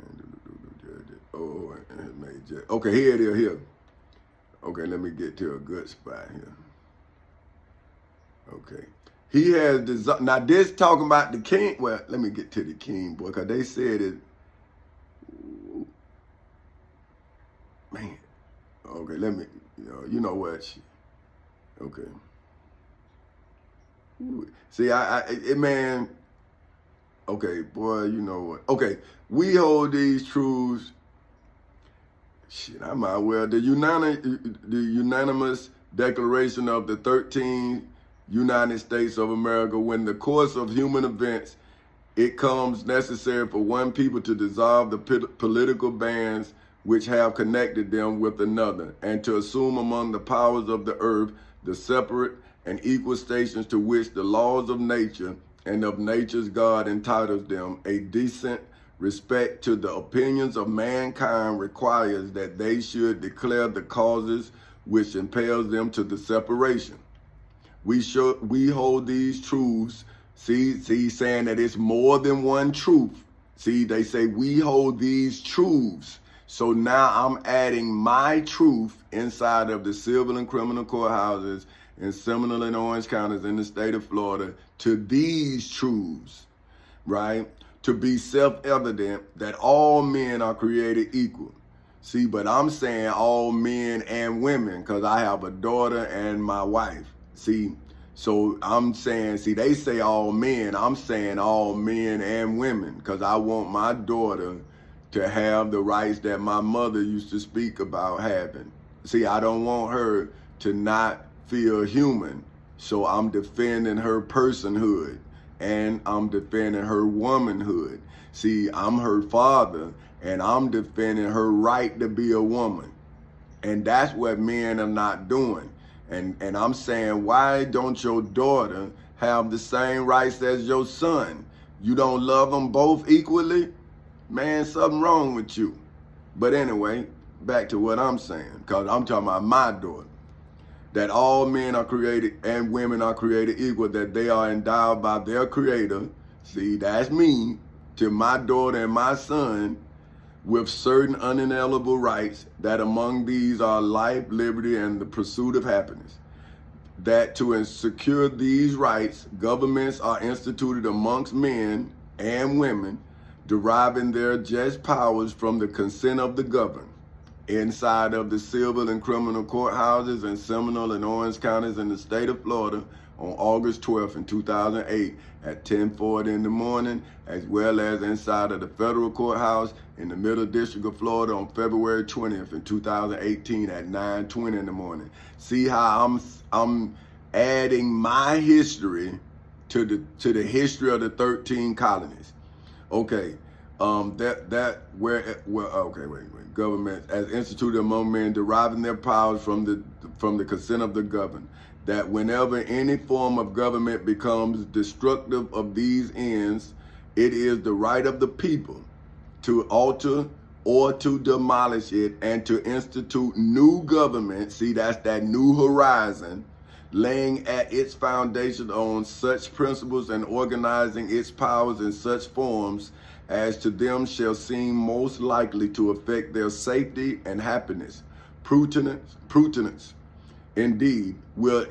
Oh, okay, here it is, here. Okay, let me get to a good spot here. Okay. He has designed, now this talking about the king, well, let me get to the king, boy, because they said it, man. Okay, let me, you know what, okay. See, man, okay, boy, you know what. Okay, we hold these truths Shit, I might well. The unanimous declaration of the 13 United States of America, when the course of human events, it comes necessary for one people to dissolve the political bands which have connected them with another, and to assume among the powers of the earth the separate and equal stations to which the laws of nature and of nature's God entitles them. A decent respect to the opinions of mankind requires that they should declare the causes which impels them to the separation. We hold these truths. See, saying that it's more than one truth. See, they say we hold these truths. So now I'm adding my truth inside of the civil and criminal courthouses in Seminole and Orange counties in the state of Florida to these truths, right? To be self-evident that all men are created equal. See, but I'm saying all men and women because I have a daughter and my wife. See, so I'm saying, see, they say all men. I'm saying all men and women because I want my daughter to have the rights that my mother used to speak about having. See, I don't want her to not feel human. So I'm defending her personhood and I'm defending her womanhood. See, I'm her father and I'm defending her right to be a woman. And that's what men are not doing. And I'm saying, why don't your daughter have the same rights as your son? You don't love them both equally? Man, something wrong with you. But anyway, back to what I'm saying, because I'm talking about my daughter. That all men are created and women are created equal, that they are endowed by their creator. See, that's me, to my daughter and my son, with certain unalienable rights, that among these are life, liberty, and the pursuit of happiness. That to secure these rights, governments are instituted amongst men and women, deriving their just powers from the consent of the governed. Inside of the civil and criminal courthouses in Seminole and Orange counties in the state of Florida on August 12th in 2008 at 10:40 in the morning, as well as inside of the federal courthouse in the Middle District of Florida on February 20th in 2018 at 9:20 in the morning. See how I'm adding my history to the history of the 13 colonies. Okay, government as instituted among men, deriving their powers from the consent of the governed. That whenever any form of government becomes destructive of these ends, it is the right of the people to alter or to demolish it and to institute new government. See, that's that new horizon, laying at its foundation on such principles and organizing its powers in such forms as to them shall seem most likely to affect their safety and happiness. Prudence, indeed, will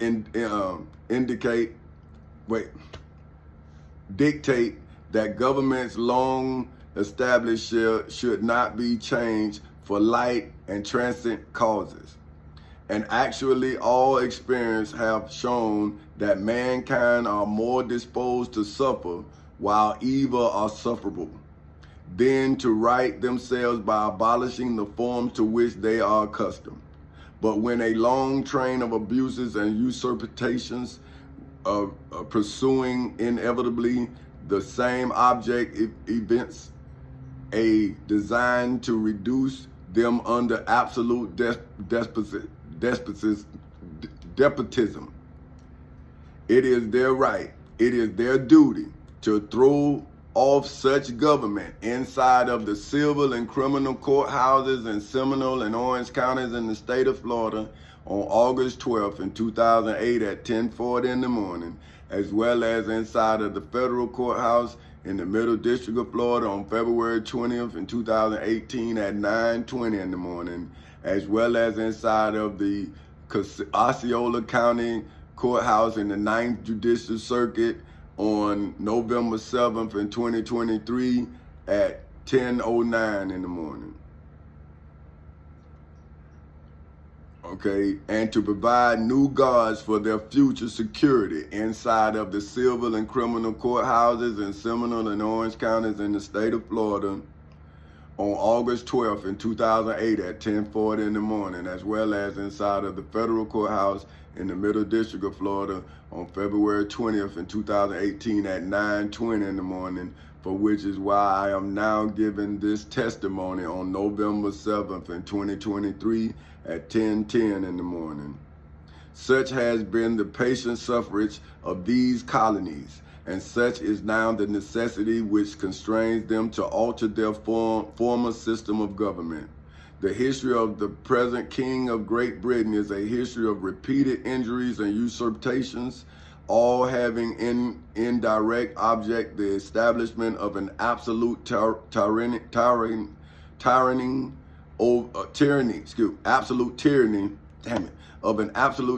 dictate that governments long established should not be changed for light and transient causes. And actually all experience have shown that mankind are more disposed to suffer while evil are sufferable, than to right themselves by abolishing the forms to which they are accustomed. But when a long train of abuses and usurpations of pursuing inevitably the same object events a design to reduce them under absolute despotism, it is their right, it is their duty to throw off such government inside of the civil and criminal courthouses in Seminole and Orange counties in the state of Florida on August 12th in 2008 at 10:40 in the morning, as well as inside of the federal courthouse in the Middle District of Florida on February 20th in 2018 at 9:20 in the morning, as well as inside of the Osceola County Courthouse in the 9th Judicial Circuit on November 7th in 2023 at 10:09 in the morning. Okay, and to provide new guards for their future security inside of the civil and criminal courthouses in Seminole and Orange counties in the state of Florida on August 12th in 2008 at 10:40 in the morning, as well as inside of the federal courthouse in the Middle District of Florida on February 20th in 2018 at 9:20 in the morning, for which is why I am now giving this testimony on November 7th in 2023 at 10:10 in the morning. Such has been the patient suffrage of these colonies, and such is now the necessity which constrains them to alter their former system of government. The history of the present King of Great Britain is a history of repeated injuries and usurpations, all having in indirect object the establishment of an absolute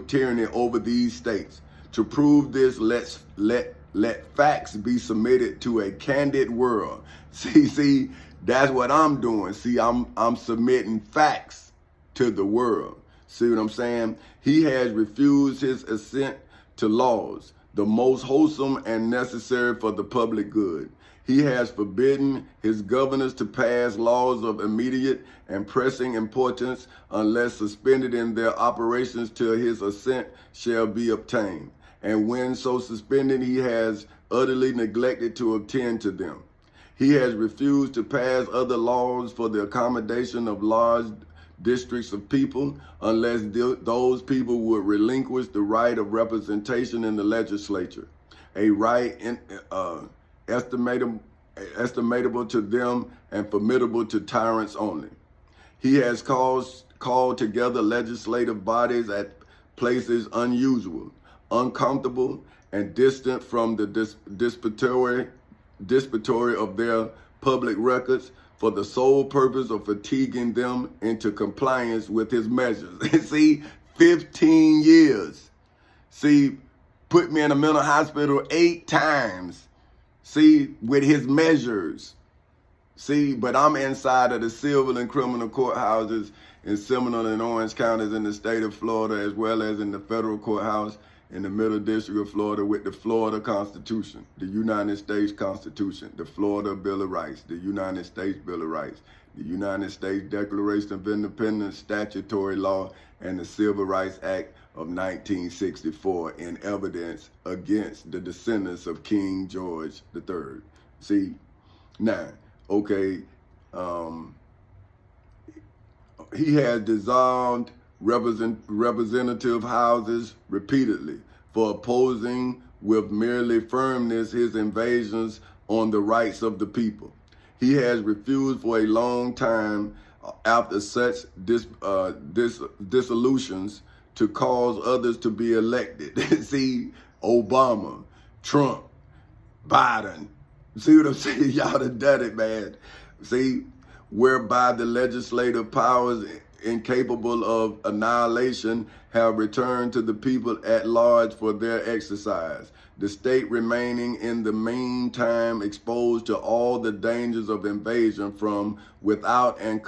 tyranny over these states. To prove this, let facts be submitted to a candid world. See, that's what I'm doing. See, I'm submitting facts to the world. See what I'm saying? He has refused his assent to laws, the most wholesome and necessary for the public good. He has forbidden his governors to pass laws of immediate and pressing importance unless suspended in their operations till his assent shall be obtained. And when so suspended, he has utterly neglected to attend to them. He has refused to pass other laws for the accommodation of large districts of people unless those people would relinquish the right of representation in the legislature, a right estimatable to them and formidable to tyrants only. He has called together legislative bodies at places unusual, uncomfortable, and distant from the dispository of their public records for the sole purpose of fatiguing them into compliance with his measures. See, 15 years. See, put me in a mental hospital 8 times. See, with his measures. See, but I'm inside of the civil and criminal courthouses in Seminole and Orange counties in the state of Florida, as well as in the federal courthouse in the Middle District of Florida with the Florida Constitution, the United States Constitution, the Florida Bill of Rights, the United States Bill of Rights, the United States Declaration of Independence, statutory law, and the Civil Rights Act of 1964 in evidence against the descendants of King George III. See, now, okay, he has dissolved representative houses repeatedly for opposing with merely firmness his invasions on the rights of the people. He has refused for a long time after such dissolutions to cause others to be elected. See, Obama, Trump, Biden. See what I'm saying? Y'all done done it, man. See, whereby the legislative powers incapable of annihilation have returned to the people at large for their exercise, the state remaining in the meantime exposed to all the dangers of invasion from without and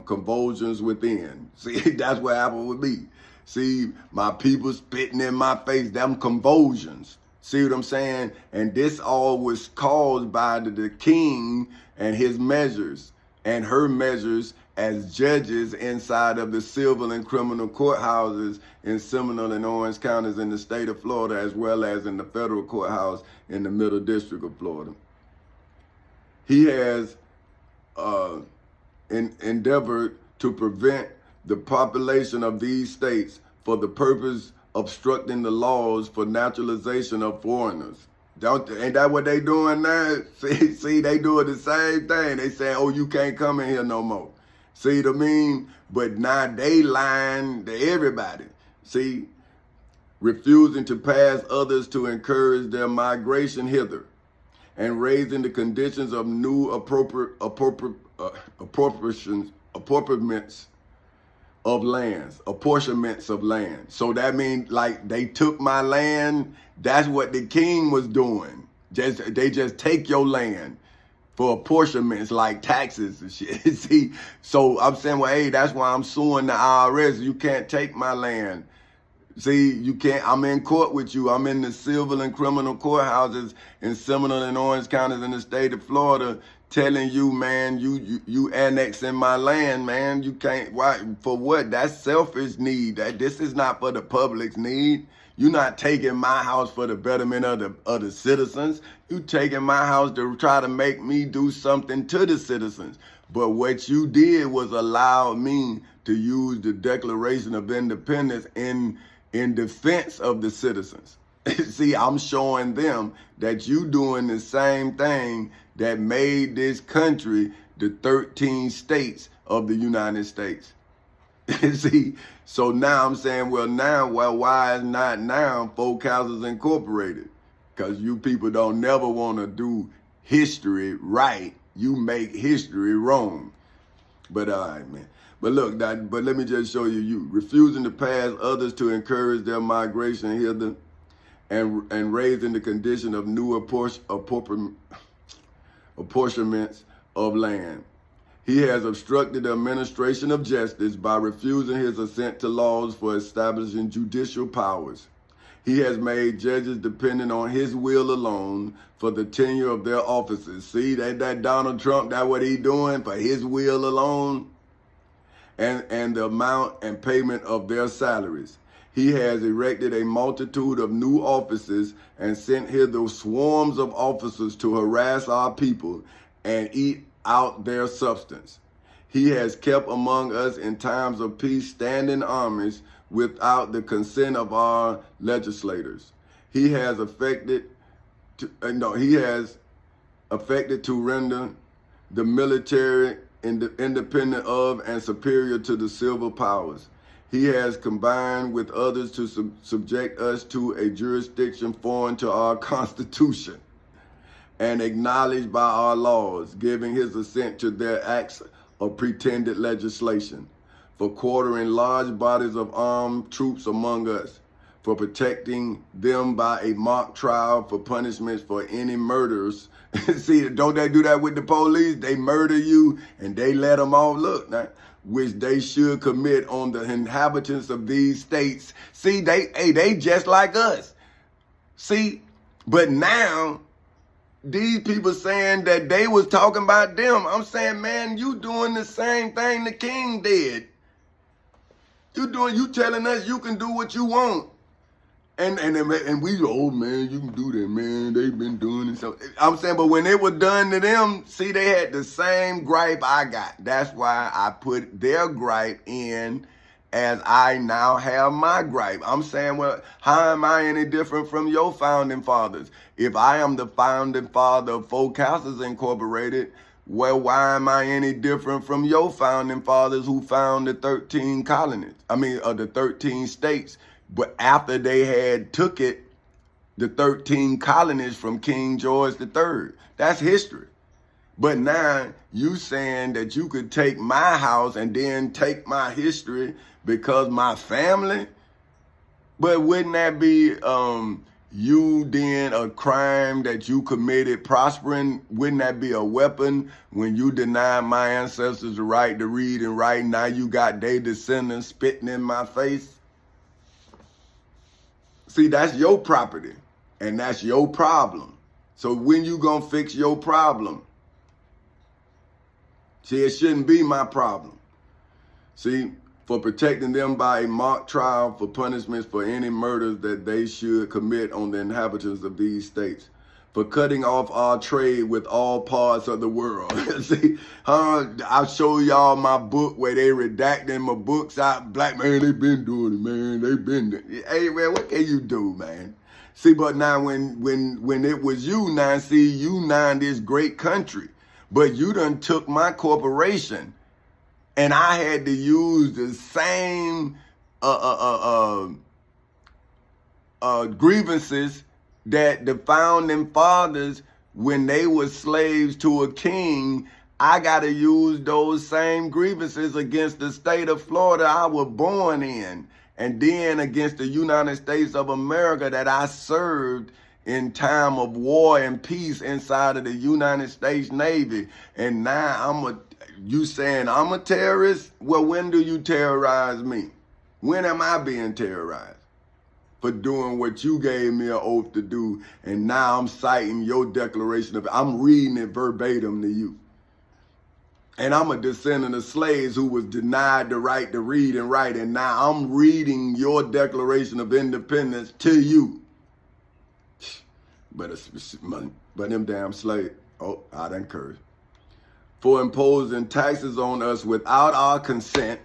convulsions within. See, that's what happened with me. See, my people spitting in my face, them convulsions. See what I'm saying? And this all was caused by the king and his measures and her measures as judges inside of the civil and criminal courthouses in Seminole and Orange counties in the state of Florida, as well as in the federal courthouse in the Middle District of Florida. He has endeavored to prevent the population of these states for the purpose of obstructing the laws for naturalization of foreigners. Ain't that what they doing now? See, they doing the same thing. They say, oh, you can't come in here no more. See what I mean? But now they lying to everybody. See, refusing to pass others to encourage their migration hither, and raising the conditions of new apportionments of land. So that means like they took my land. That's what the king was doing. They just take your land for apportionments like taxes and shit. See, so I'm saying, well, hey, that's why I'm suing the IRS. You can't take my land. See, you can't, I'm in court with you. I'm in the civil and criminal courthouses in Seminole and Orange counties in the state of Florida telling you, man, you annexing my land, man. You can't, why, for what? That's selfish need. This is not for the public's need. You're not taking my house for the betterment of the citizens. You taking my house to try to make me do something to the citizens. But what you did was allow me to use the Declaration of Independence in defense of the citizens. See, I'm showing them that you doing the same thing that made this country the 13 states of the United States. See, so now I'm saying, well, why is not now Folk Houses Incorporated? Because you people don't never want to do history right. You make history wrong. But all right, man. But look, but let me just show you refusing to pass others to encourage their migration hither, and raising the condition of new apportionments of land. He has obstructed the administration of justice by refusing his assent to laws for establishing judicial powers. He has made judges dependent on his will alone for the tenure of their offices. See, that Donald Trump, that what he doing for his will alone, and the amount and payment of their salaries. He has erected a multitude of new offices and sent hither swarms of officers to harass our people and eat out their substance. He has kept among us in times of peace standing armies without the consent of our legislators. He has affected to render the military independent of and superior to the civil powers. He has combined with others to subject us to a jurisdiction foreign to our Constitution and acknowledged by our laws, giving his assent to their acts of pretended legislation, for quartering large bodies of armed troops among us, for protecting them by a mock trial for punishments for any murders. See, don't they do that with the police? They murder you and they let them off. Look now, which they should commit on the inhabitants of these states. See, they just like us. See, but now these people saying that they was talking about them. I'm saying, man, you doing the same thing the king did. You telling us you can do what you want. And we, oh man, you can do that, man. They've been doing it. So I'm saying, but when it was done to them, see, they had the same gripe I got. That's why I put their gripe in as I now have my gripe. I'm saying, well, how am I any different from your founding fathers? If I am the founding father of Folk Houses Incorporated, well, why am I any different from your founding fathers who found the 13 colonies? The 13 states. But after they had took it, the 13 colonies from King George III. That's history. But now you saying that you could take my house and then take my history because my family? But wouldn't that be you then a crime that you committed prospering? Wouldn't that be a weapon when you denied my ancestors the right to read and write? Now you got their descendants spitting in my face? See, that's your property, and that's your problem. So when you gonna fix your problem? See, it shouldn't be my problem. See, for protecting them by a mock trial for punishments for any murders that they should commit on the inhabitants of these states. For cutting off our trade with all parts of the world. See, I'll show y'all my book where they redacting my books out. Black man, they been doing it, man. They been doing it. Hey, man, what can you do, man? See, but now when it was you now, see, you now in this great country, but you done took my corporation, and I had to use the same grievances that the founding fathers, when they were slaves to a king, I got to use those same grievances against the state of Florida I was born in, and then against the United States of America that I served in time of war and peace inside of the United States Navy. And now you saying I'm a terrorist? Well, when do you terrorize me? When am I being terrorized? for doing what you gave me an oath to do. And now I'm citing your declaration I'm reading it verbatim to you. And I'm a descendant of slaves who was denied the right to read and write. And now I'm reading your Declaration of Independence to you. But them damn slaves, oh, I done cursed. For imposing taxes on us without our consent,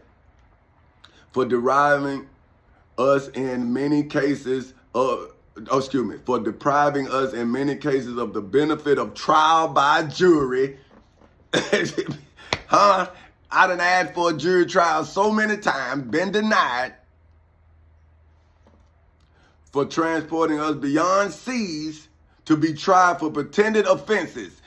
for depriving us in many cases of, for depriving us in many cases of the benefit of trial by jury. Huh? I done asked for a jury trial so many times, been denied. For transporting us beyond seas to be tried for pretended offenses.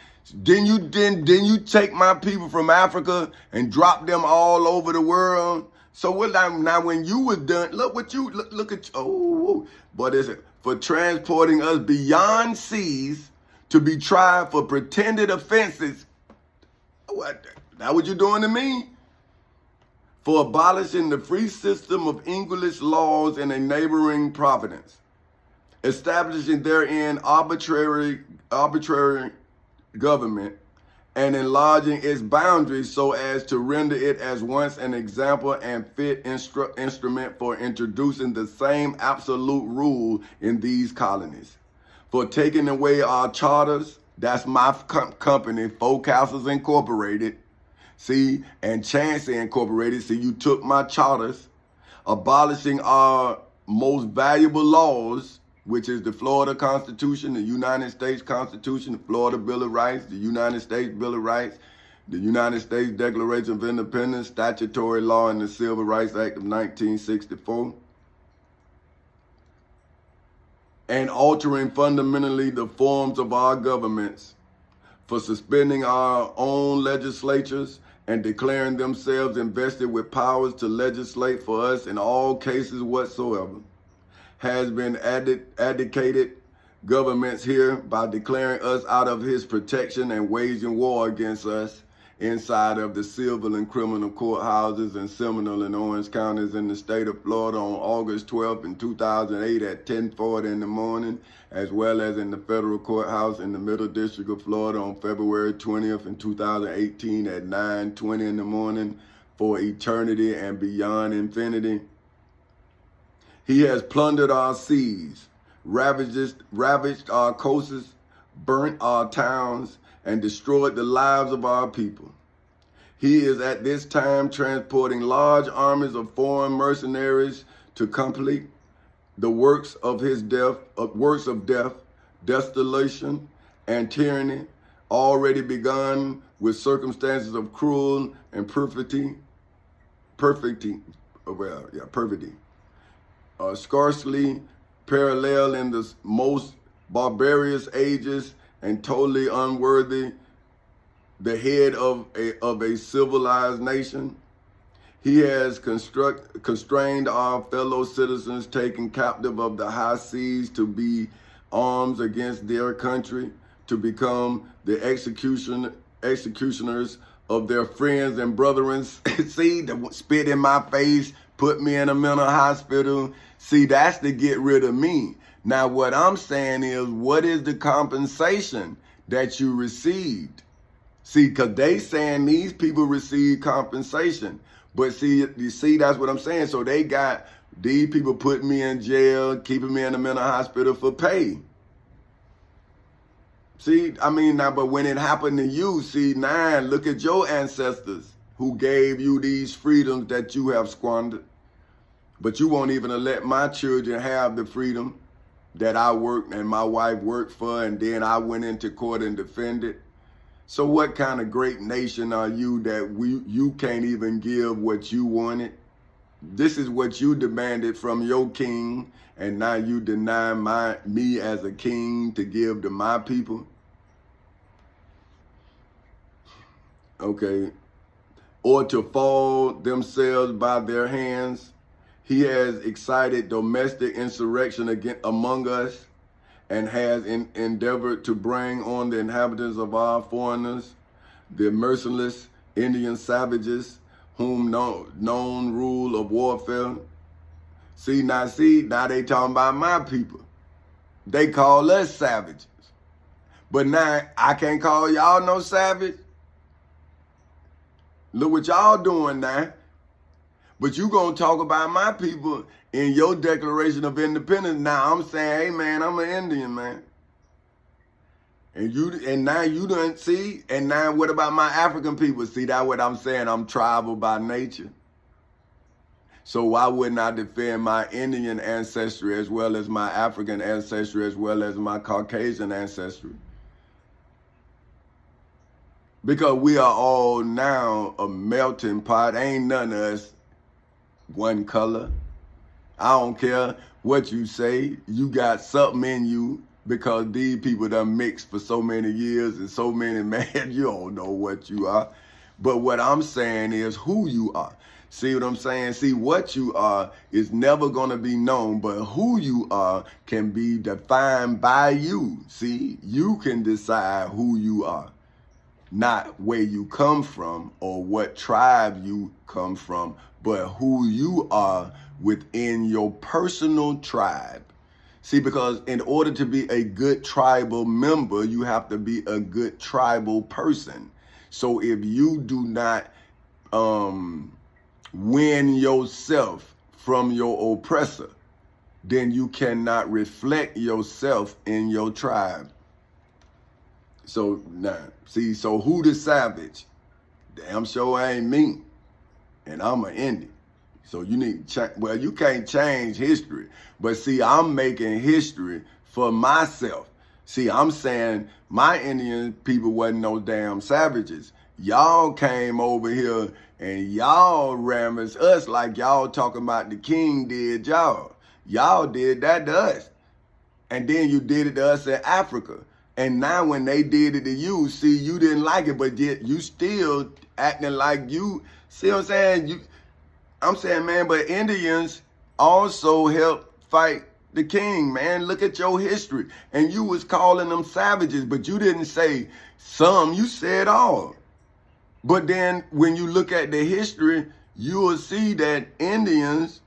Didn't you take my people from Africa and drop them all over the world? So what now when you was done, look at you, but is it for transporting us beyond seas to be tried for pretended offenses? What? That what you doing to me? For abolishing the free system of English laws in a neighboring province, establishing therein arbitrary government, and enlarging its boundaries so as to render it as once an example and fit instrument for introducing the same absolute rule in these colonies. For taking away our charters, that's my company, Folk Castles Incorporated, see, and Chancey Incorporated, see, you took my charters, abolishing our most valuable laws, which is the Florida Constitution, the United States Constitution, the Florida Bill of Rights, the United States Bill of Rights, the United States Declaration of Independence, statutory law, and the Civil Rights Act of 1964. And altering fundamentally the forms of our governments, for suspending our own legislatures and declaring themselves invested with powers to legislate for us in all cases whatsoever, has been abdicated governments here by declaring us out of his protection and waging war against us inside of the civil and criminal courthouses in Seminole and Orange counties in the state of Florida on August 12th in 2008 at 10:40 in the morning, as well as in the federal courthouse in the Middle District of Florida on February 20th in 2018 at 9:20 in the morning for eternity and beyond infinity. He has plundered our seas, ravaged our coasts, burnt our towns, and destroyed the lives of our people. He is at this time transporting large armies of foreign mercenaries to complete the works of his death, desolation, and tyranny, already begun with circumstances of cruel and perfidy, scarcely parallel in the most barbarous ages and totally unworthy the head of a civilized nation. He has constrained our fellow citizens taken captive of the high seas to be arms against their country, to become the executioners of their friends and brethren. See, the spit in my face, put me in a mental hospital. See, that's to get rid of me. Now, what I'm saying is, what is the compensation that you received? See, because they saying these people receive compensation. But see, you see, that's what I'm saying. So they got these people putting me in jail, keeping me in a mental hospital for pay. See, I mean, now, but when it happened to you, see, now, look at your ancestors who gave you these freedoms that you have squandered. But you won't even let my children have the freedom that I worked and my wife worked for, and then I went into court and defended. So what kind of great nation are you that you can't even give what you wanted? This is what you demanded from your king, and now you deny me as a king to give to my people? Okay. Or to fall themselves by their hands. He has excited domestic insurrection among us, and has endeavored to bring on the inhabitants of our foreigners, the merciless Indian savages, whom known rule of warfare, See, now they talking about my people. They call us savages. But now I can't call y'all no savage. Look what y'all doing now. But you gonna talk about my people in your Declaration of Independence. Now I'm saying, hey man, I'm an Indian, man. And now you don't see, and now what about my African people? See, that's what I'm saying. I'm tribal by nature. So why wouldn't I defend my Indian ancestry as well as my African ancestry as well as my Caucasian ancestry? Because we are all now a melting pot. Ain't none of us one color. I don't care what you say. You got something in you because these people done mixed for so many years and so many, man, you don't know what you are. But what I'm saying is who you are. See what I'm saying? See, what you are is never going to be known, but who you are can be defined by you. See, you can decide who you are, not where you come from or what tribe you come from, but who you are within your personal tribe. See, because in order to be a good tribal member, you have to be a good tribal person. So if you do not win yourself from your oppressor, then you cannot reflect yourself in your tribe. So now, see, so who the savage? Damn sure ain't me. And I'm an Indian. So you need to well, you can't change history. But see, I'm making history for myself. See, I'm saying my Indian people wasn't no damn savages. Y'all came over here and y'all rammers us like y'all talking about the king did y'all. Y'all did that to us. And then you did it to us in Africa. And now when they did it to you, see, you didn't like it, but yet you still acting like you, see what I'm saying? I'm saying, man, but Indians also helped fight the king, man. Look at your history. And you was calling them savages, but you didn't say some, you said all. But then when you look at the history, you will see that Indians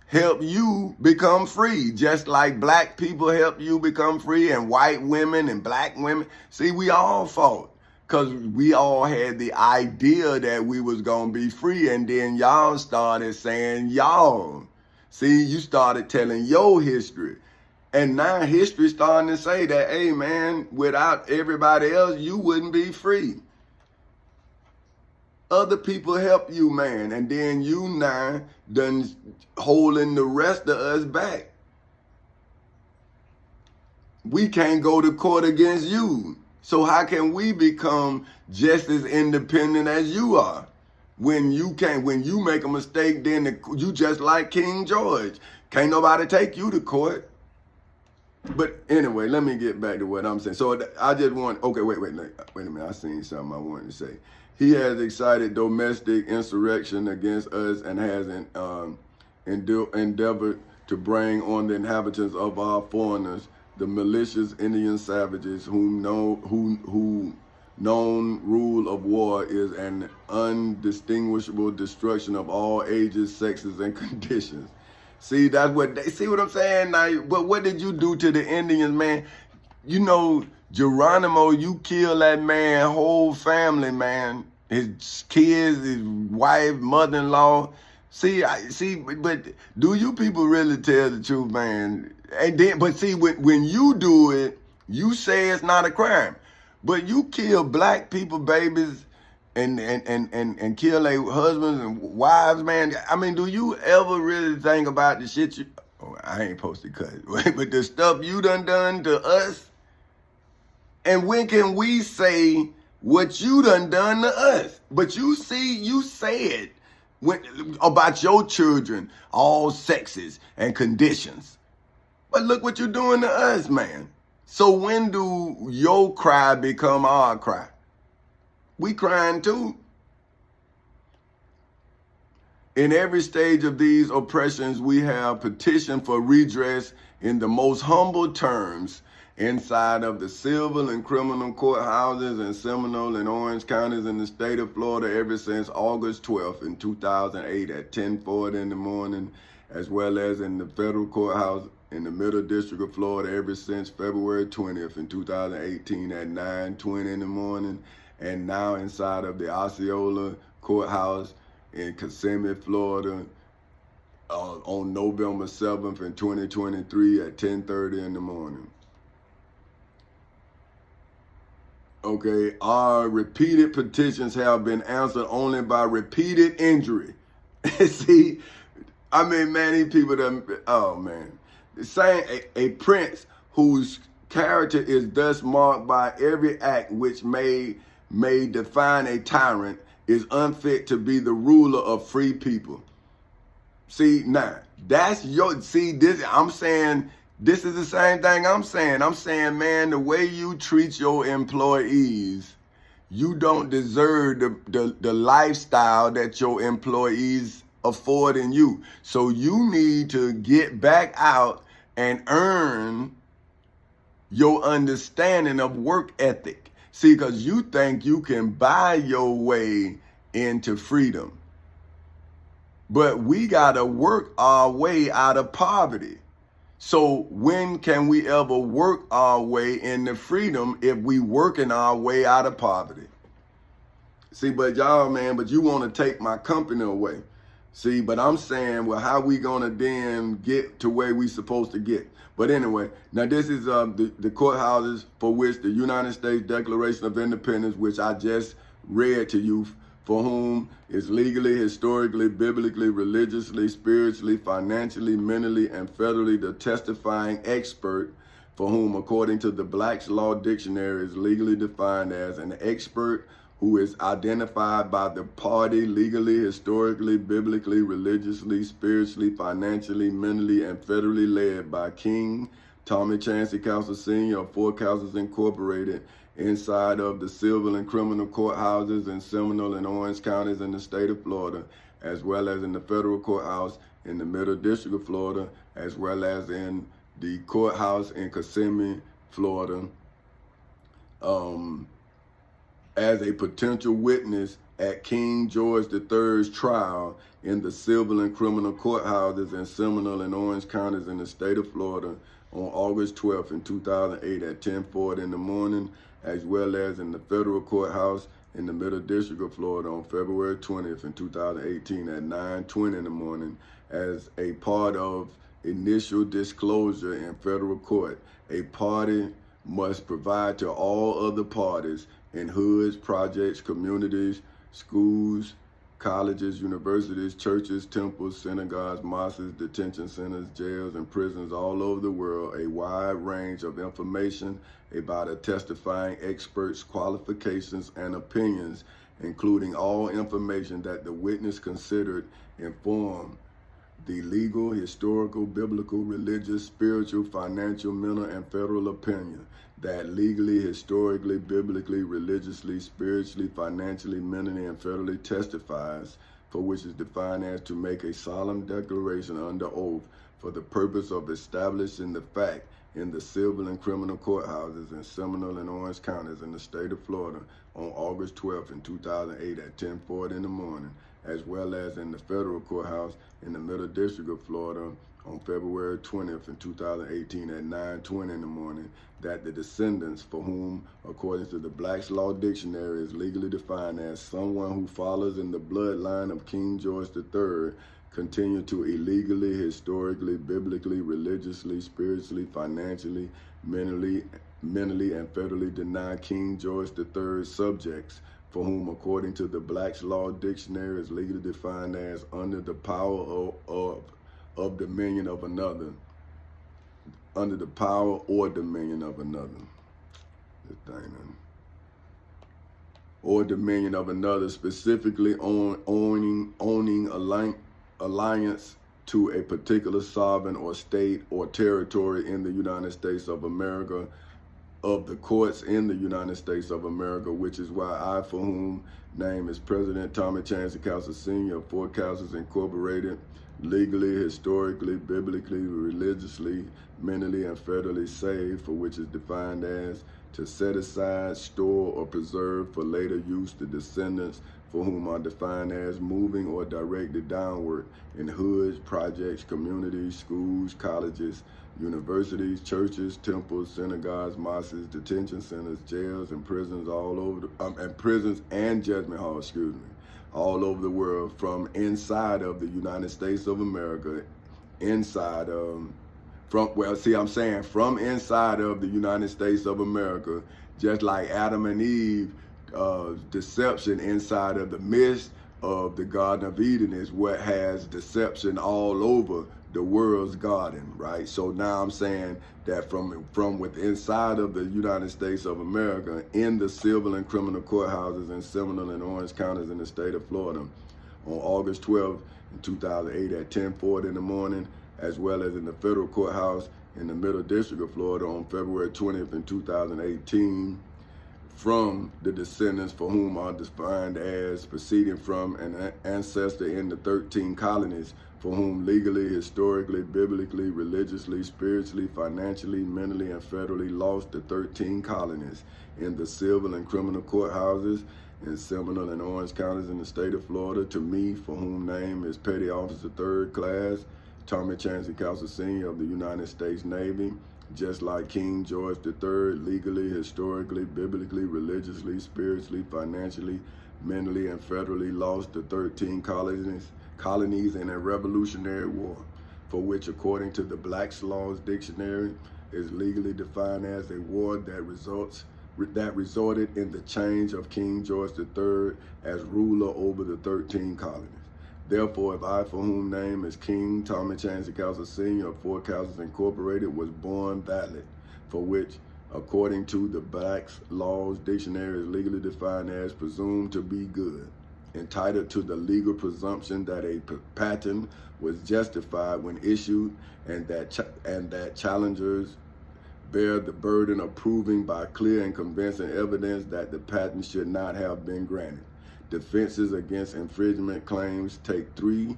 help you become free, just like black people help you become free and white women and black women. See, we all fought because we all had the idea that we was going to be free. And then y'all started saying y'all. See, you started telling your history. And now history starting to say that, hey, man, without everybody else, you wouldn't be free. Other people help you, man, and then you now done holding the rest of us back. We can't go to court against you. So how can we become just as independent as you are? When you make a mistake, then you just like King George. Can't nobody take you to court. But anyway, let me get back to what I'm saying. So I just want, okay, wait a minute. I seen something I wanted to say. He has excited domestic insurrection against us and has endeavored to bring on the inhabitants of our foreigners, the malicious Indian savages who known rule of war is an undistinguishable destruction of all ages, sexes, and conditions. See, that's what they see what I'm saying now. But what did you do to the Indians, man? You know, Geronimo, you killed that man, whole family, man. His kids, his wife, mother-in-law. But do you people really tell the truth, man? And then, but see, when you do it, you say it's not a crime. But you kill black people, babies, and kill their husbands and wives, man. I mean, do you ever really think about the shit you? Oh, I ain't supposed to cut it, but the stuff you done to us. And when can we say what you done to us? But you see, you said about your children, all sexes and conditions. But look what you're doing to us, man. So when do your cry become our cry? We crying too. In every stage of these oppressions, we have petitioned for redress in the most humble terms inside of the civil and criminal courthouses in Seminole and Orange counties in the state of Florida ever since August 12th in 2008 at 10:40 in the morning as well as in the federal courthouse in the Middle District of Florida ever since February 20th in 2018 at 9:20 in the morning, and now inside of the Osceola Courthouse in Kissimmee, Florida, on November 7th in 2023 at 10:30 in the morning. Okay, our repeated petitions have been answered only by repeated injury. See, I mean, man, these people done, oh man. Saying a prince whose character is thus marked by every act which may define a tyrant is unfit to be the ruler of free people. See, now, that's your, see, this, I'm saying, this is the same thing I'm saying. I'm saying, man, the way you treat your employees, you don't deserve the lifestyle that your employees affording you. So you need to get back out and earn your understanding of work ethic. See, because you think you can buy your way into freedom. But we got to work our way out of poverty. So when can we ever work our way into freedom if we working our way out of poverty? See, but y'all, man, but you want to take my company away. See, but I'm saying, well, how we going to then get to where we supposed to get? But anyway, now this is the courthouses for which the United States Declaration of Independence, which I just read to you, for whom is legally, historically, biblically, religiously, spiritually, financially, mentally, and federally the testifying expert, for whom, according to the Black's Law Dictionary, is legally defined as an expert who is identified by the party legally, historically, biblically, religiously, spiritually, financially, mentally, and federally led by King Tommy Chancey Counsel Sr. of Four Counsels Incorporated, inside of the civil and criminal courthouses in Seminole and Orange counties in the state of Florida, as well as in the federal courthouse in the Middle District of Florida, as well as in the courthouse in Kissimmee, Florida, as a potential witness at King George III's trial in the civil and criminal courthouses in Seminole and Orange counties in the state of Florida on August 12th in 2008 at 10:40 in the morning, as well as in the federal courthouse in the Middle District of Florida on February 20th in 2018 at 9:20 in the morning, as a part of initial disclosure in federal court. A party must provide to all other parties in hoods, projects, communities, schools, colleges, universities, churches, temples, synagogues, mosques, detention centers, jails, and prisons all over the world a wide range of information about a testifying expert's qualifications and opinions, including all information that the witness considered inform the legal, historical, biblical, religious, spiritual, financial, mental, and federal opinion that legally, historically, biblically, religiously, spiritually, financially, mentally, and federally testifies, for which is defined as to make a solemn declaration under oath for the purpose of establishing the fact in the civil and criminal courthouses in Seminole and Orange counties in the state of Florida on August 12th in 2008 at 10:40 in the morning, as well as in the federal courthouse in the Middle District of Florida on February 20th in 2018 at 9:20 in the morning, that the descendants for whom, according to the Black's Law Dictionary, is legally defined as someone who follows in the bloodline of King George III, continue to illegally, historically, biblically, religiously, spiritually, financially, mentally, and federally deny King George III's subjects, for whom, according to the Black's Law Dictionary, is legally defined as under the power of dominion of another, under the power or dominion of another. This thing, or dominion of another, specifically owning alliance to a particular sovereign or state or territory in the United States of America, of the courts in the United States of America, which is why I, for whom name is President Tommy Chancey Counsel Sr. of Four Counsels Incorporated, legally, historically, biblically, religiously, mentally, and federally saved, for which is defined as to set aside, store, or preserve for later use the descendants for whom are defined as moving or directed downward in hoods, projects, communities, schools, colleges, universities, churches, temples, synagogues, mosques, detention centers, jails, and prisons all over and prisons and judgment halls, all over the world, from inside of the United States of America, inside from inside of the United States of America, just like Adam and Eve, deception inside of the midst of the Garden of Eden is what has deception all over the world's garden, right? So now I'm saying that from within inside of the United States of America, in the civil and criminal courthouses in Seminole and Orange counties in the state of Florida, on August 12th, 2008 at 10:40 in the morning, as well as in the federal courthouse in the Middle District of Florida on February 20th in 2018, from the descendants for whom are defined as proceeding from an ancestor in the 13 colonies, for whom legally, historically, biblically, religiously, spiritually, financially, mentally, and federally lost the 13 colonies in the civil and criminal courthouses in Seminole and Orange counties in the state of Florida, to me, for whom name is Petty Officer 3rd Class Tommy Chancey Castle Sr. of the United States Navy, just like King George III, legally, historically, biblically, religiously, spiritually, financially, mentally, and federally lost the 13 colonies in a Revolutionary War, for which, according to the Black's Laws Dictionary, is legally defined as a war that resulted in the change of King George III as ruler over the 13 colonies. Therefore, if I, for whom name is King Tommy Chancey Castle Sr. of Four Castles Incorporated, was born valid, for which, according to the Black's Laws Dictionary, is legally defined as presumed to be good, entitled to the legal presumption that a patent was justified when issued, and that challengers bear the burden of proving by clear and convincing evidence that the patent should not have been granted. Defenses against infringement claims take 3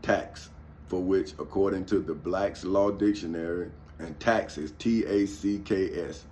tacks, for which, according to the Black's Law Dictionary, and tax is T-A-C-K-S,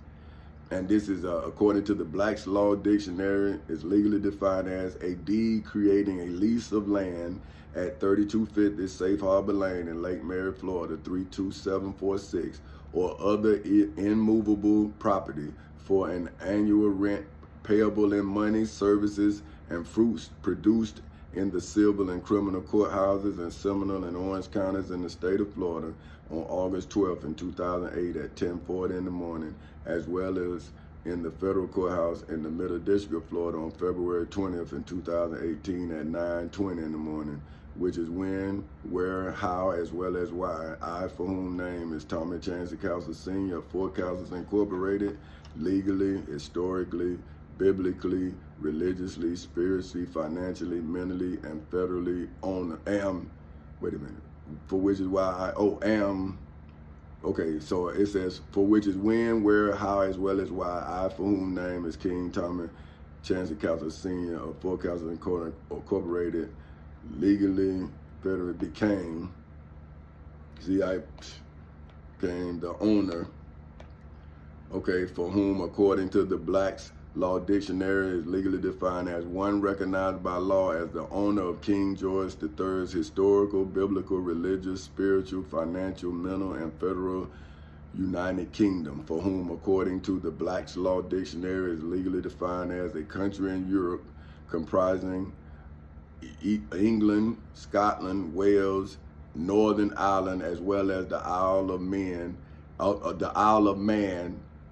and this is according to the Black's Law Dictionary, is legally defined as a deed creating a lease of land at 3250 Safe Harbor Lane in Lake Mary, Florida, 32746, or other immovable property for an annual rent payable in money, services, and fruits produced in the civil and criminal courthouses in Seminole and Orange counties in the state of Florida on August 12th in 2008 at 10:40 in the morning, as well as in the federal courthouse in the Middle District of Florida on February 20th in 2018 at 9:20 in the morning, which is when, where, how, as well as why I, for whom name is Tommy Chancey Castle Sr. of Four Castles Incorporated, legally, historically, biblically, religiously, spiritually, financially, mentally, and federally for which is why so it says, for which is when, where, how, as well as why I, for whom name is King Tommy Chancey Castle Sr. of Four Castles Incorporated, legally, federally became the owner, for whom, according to the Black's Law Dictionary, is legally defined as one recognized by law as the owner of King George III's historical, biblical, religious, spiritual, financial, mental, and federal United Kingdom, for whom, according to the Black's Law Dictionary, is legally defined as a country in Europe comprising England, Scotland, Wales, Northern Ireland, as well as the Isle of Man,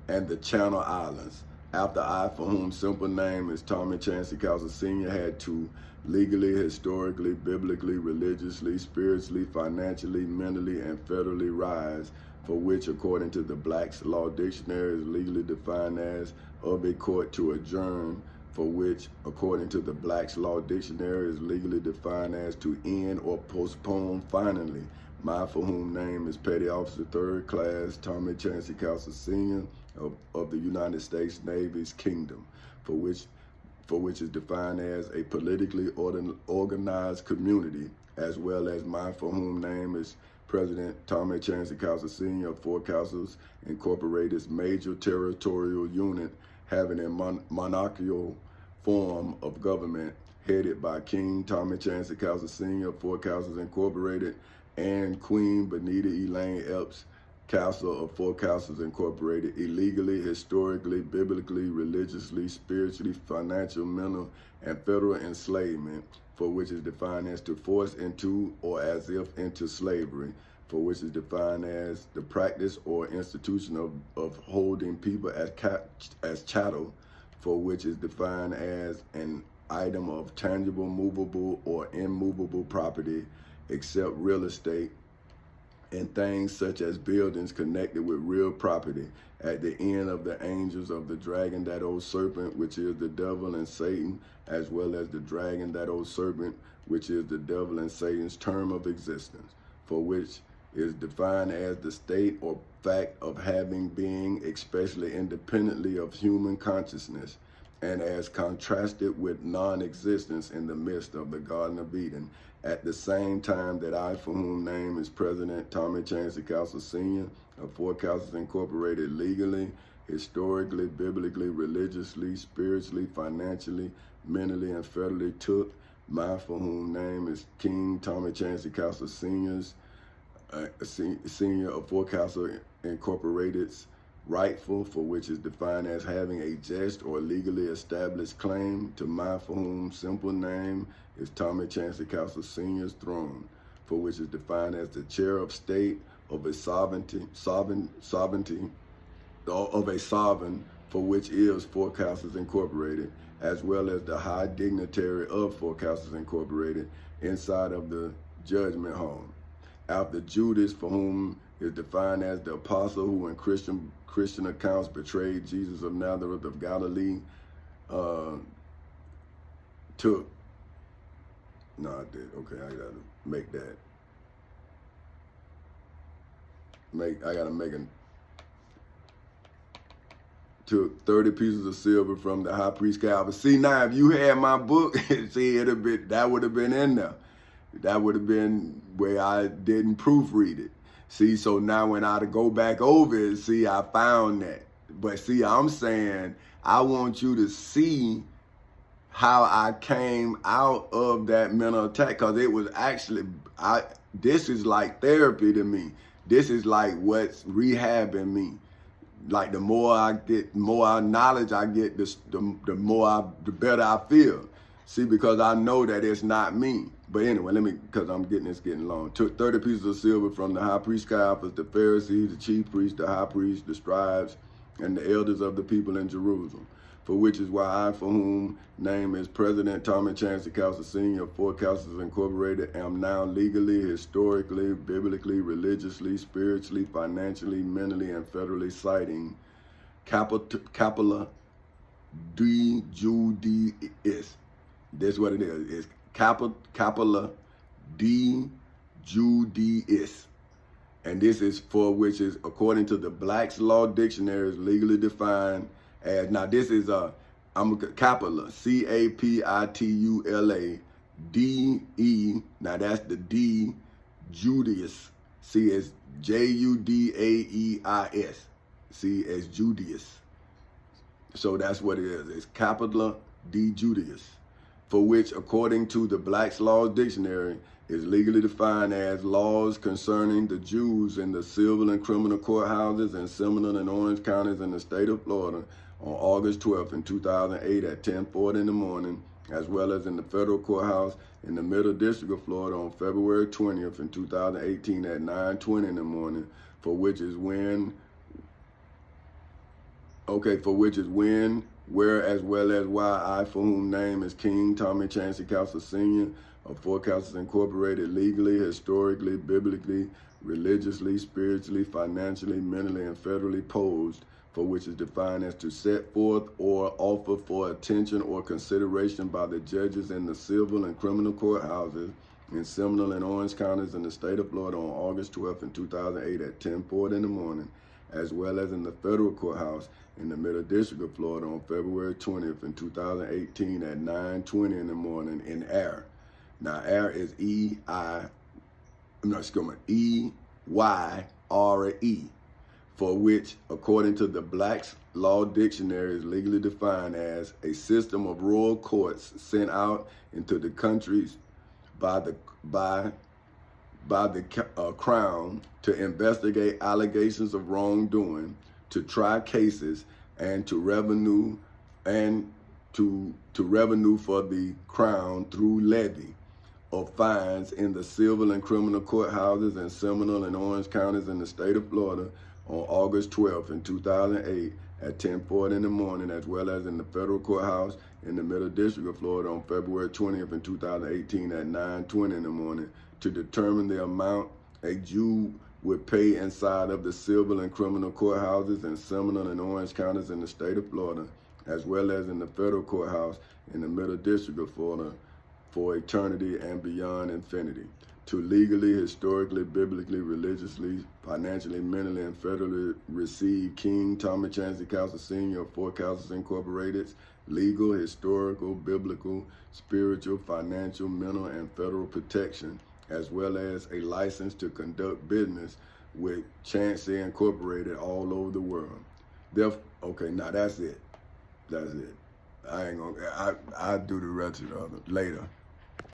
and the Channel Islands. After I, for whom simple name is Tommy Chancey Castle Sr., had to legally, historically, biblically, religiously, spiritually, financially, mentally, and federally rise, for which, according to the Black's Law Dictionary, is legally defined as of a court to adjourn, for which, according to the Black's Law Dictionary, is legally defined as to end or postpone finally. My, for whom name is Petty Officer 3rd Class Tommy Chancey Castle Sr. of the United States Navy's Kingdom, for which is defined as a politically organized community, as well as my, for whom name is President Tommy Chancey Castle Sr. of Four Castles Incorporated's major territorial unit having a monarchical form of government headed by King Tommy Chancey Castle Sr. of Four Castles Incorporated and Queen Benita Elaine Epps Castle of Four Castles Incorporated, illegally, historically, biblically, religiously, spiritually, financial, mental, and federal enslavement, for which is defined as to force into or as if into slavery, for which is defined as the practice or institution of holding people as chattel, for which is defined as an item of tangible, movable, or immovable property, except real estate, and things such as buildings connected with real property, at the end of the angels of the dragon, that old serpent, which is the devil and Satan, as well as the dragon, that old serpent, which is the devil and Satan's term of existence, for which is defined as the state or fact of having being, especially independently of human consciousness, and as contrasted with non-existence in the midst of the Garden of Eden, at the same time that I, for whom name is President Tommy Chancey Castle Sr. of Four Castles Incorporated, legally, historically, biblically, religiously, spiritually, financially, mentally, and federally took my, for whom name is King Tommy Chancey Castle Sr.'s Senior of Four Castles Incorporated's rightful, for which is defined as having a just or legally established claim to my, for whom simple name is Tommy Chancey Castle Sr.'s throne, for which is defined as the chair of state of a sovereignty of a sovereign, for which is Four Castles Incorporated, as well as the high dignitary of Four Castles Incorporated inside of the judgment hall. After Judas, for whom is defined as the apostle who in Christian accounts betrayed Jesus of Nazareth of Galilee, took, no, I did, okay, I gotta make that, took 30 pieces of silver from the high priest Calvin. See, now, if you had my book, see, that would have been in there. That would have been where I didn't proofread it. See, so now when I go back over it, see, I found that. But see, I'm saying, I want you to see how I came out of that mental attack, because it was actually, this is like therapy to me. This is like what's rehabbing me. Like the more I get, more knowledge I get, the better I feel. See, because I know that it's not me. But anyway, because it's getting long. Took 30 pieces of silver from the high priest Caiaphas, the Pharisees, the chief priests, the high priests, the scribes, and the elders of the people in Jerusalem, for which is why I, for whom name is President Tommy Chancey Castle Sr. of Four Castles Incorporated, am now legally, historically, biblically, religiously, spiritually, financially, mentally, and federally citing Capilla de Judaeis. That's what it is. It's Capilla de Judaeis. And this is for which is, according to the Black's Law Dictionary, is legally defined as, now this is Capilla, C-A-P-I-T-U-L-A, D-E, now that's the D, Judaeus. See, it's J-U-D-A-E-I-S. See, it's Judaeus. So that's what it is. It's Capilla de Judaeis, for which, according to the Black's Law Dictionary, is legally defined as laws concerning the Jews in the civil and criminal courthouses in Seminole and Orange counties in the state of Florida on August 12th in 2008 at 10:40 in the morning, as well as in the federal courthouse in the Middle District of Florida on February 20th in 2018 at 9:20 in the morning, for which is when, where, as well as why I, for whom name is King Tommy Chancey Castle Sr. of Four Castles Incorporated, legally, historically, biblically, religiously, spiritually, financially, mentally, and federally posed, for which is defined as to set forth or offer for attention or consideration by the judges in the civil and criminal courthouses in Seminole and Orange counties in the state of Florida on August 12th in 2008 at 10:40 in the morning, as well as in the federal courthouse in the Middle District of Florida on February 20th in 2018 at 9:20 in the morning in Eyre. Now, Eyre is E-Y-R-E, for which, according to the Black's Law Dictionary, is legally defined as a system of royal courts sent out into the countries by the Crown to investigate allegations of wrongdoing, to try cases, and to revenue for the Crown through levy of fines in the civil and criminal courthouses in Seminole and Orange counties in the state of Florida on August 12th in 2008 at 10:40 in the morning, as well as in the federal courthouse in the Middle District of Florida on February 20th in 2018 at 9:20 in the morning, to determine the amount a Jew would pay inside of the civil and criminal courthouses in Seminole and Orange counties in the state of Florida, as well as in the federal courthouse in the Middle District of Florida, for eternity and beyond infinity, to legally, historically, biblically, religiously, financially, mentally, and federally receive King Tommy Chancey Castle Sr. of Four Castles Incorporated's legal, historical, biblical, spiritual, financial, mental, and federal protection, as well as a license to conduct business with Chancey Incorporated all over the world. Okay, now that's it. That's it. I ain't gonna, I'll do the rest of it later.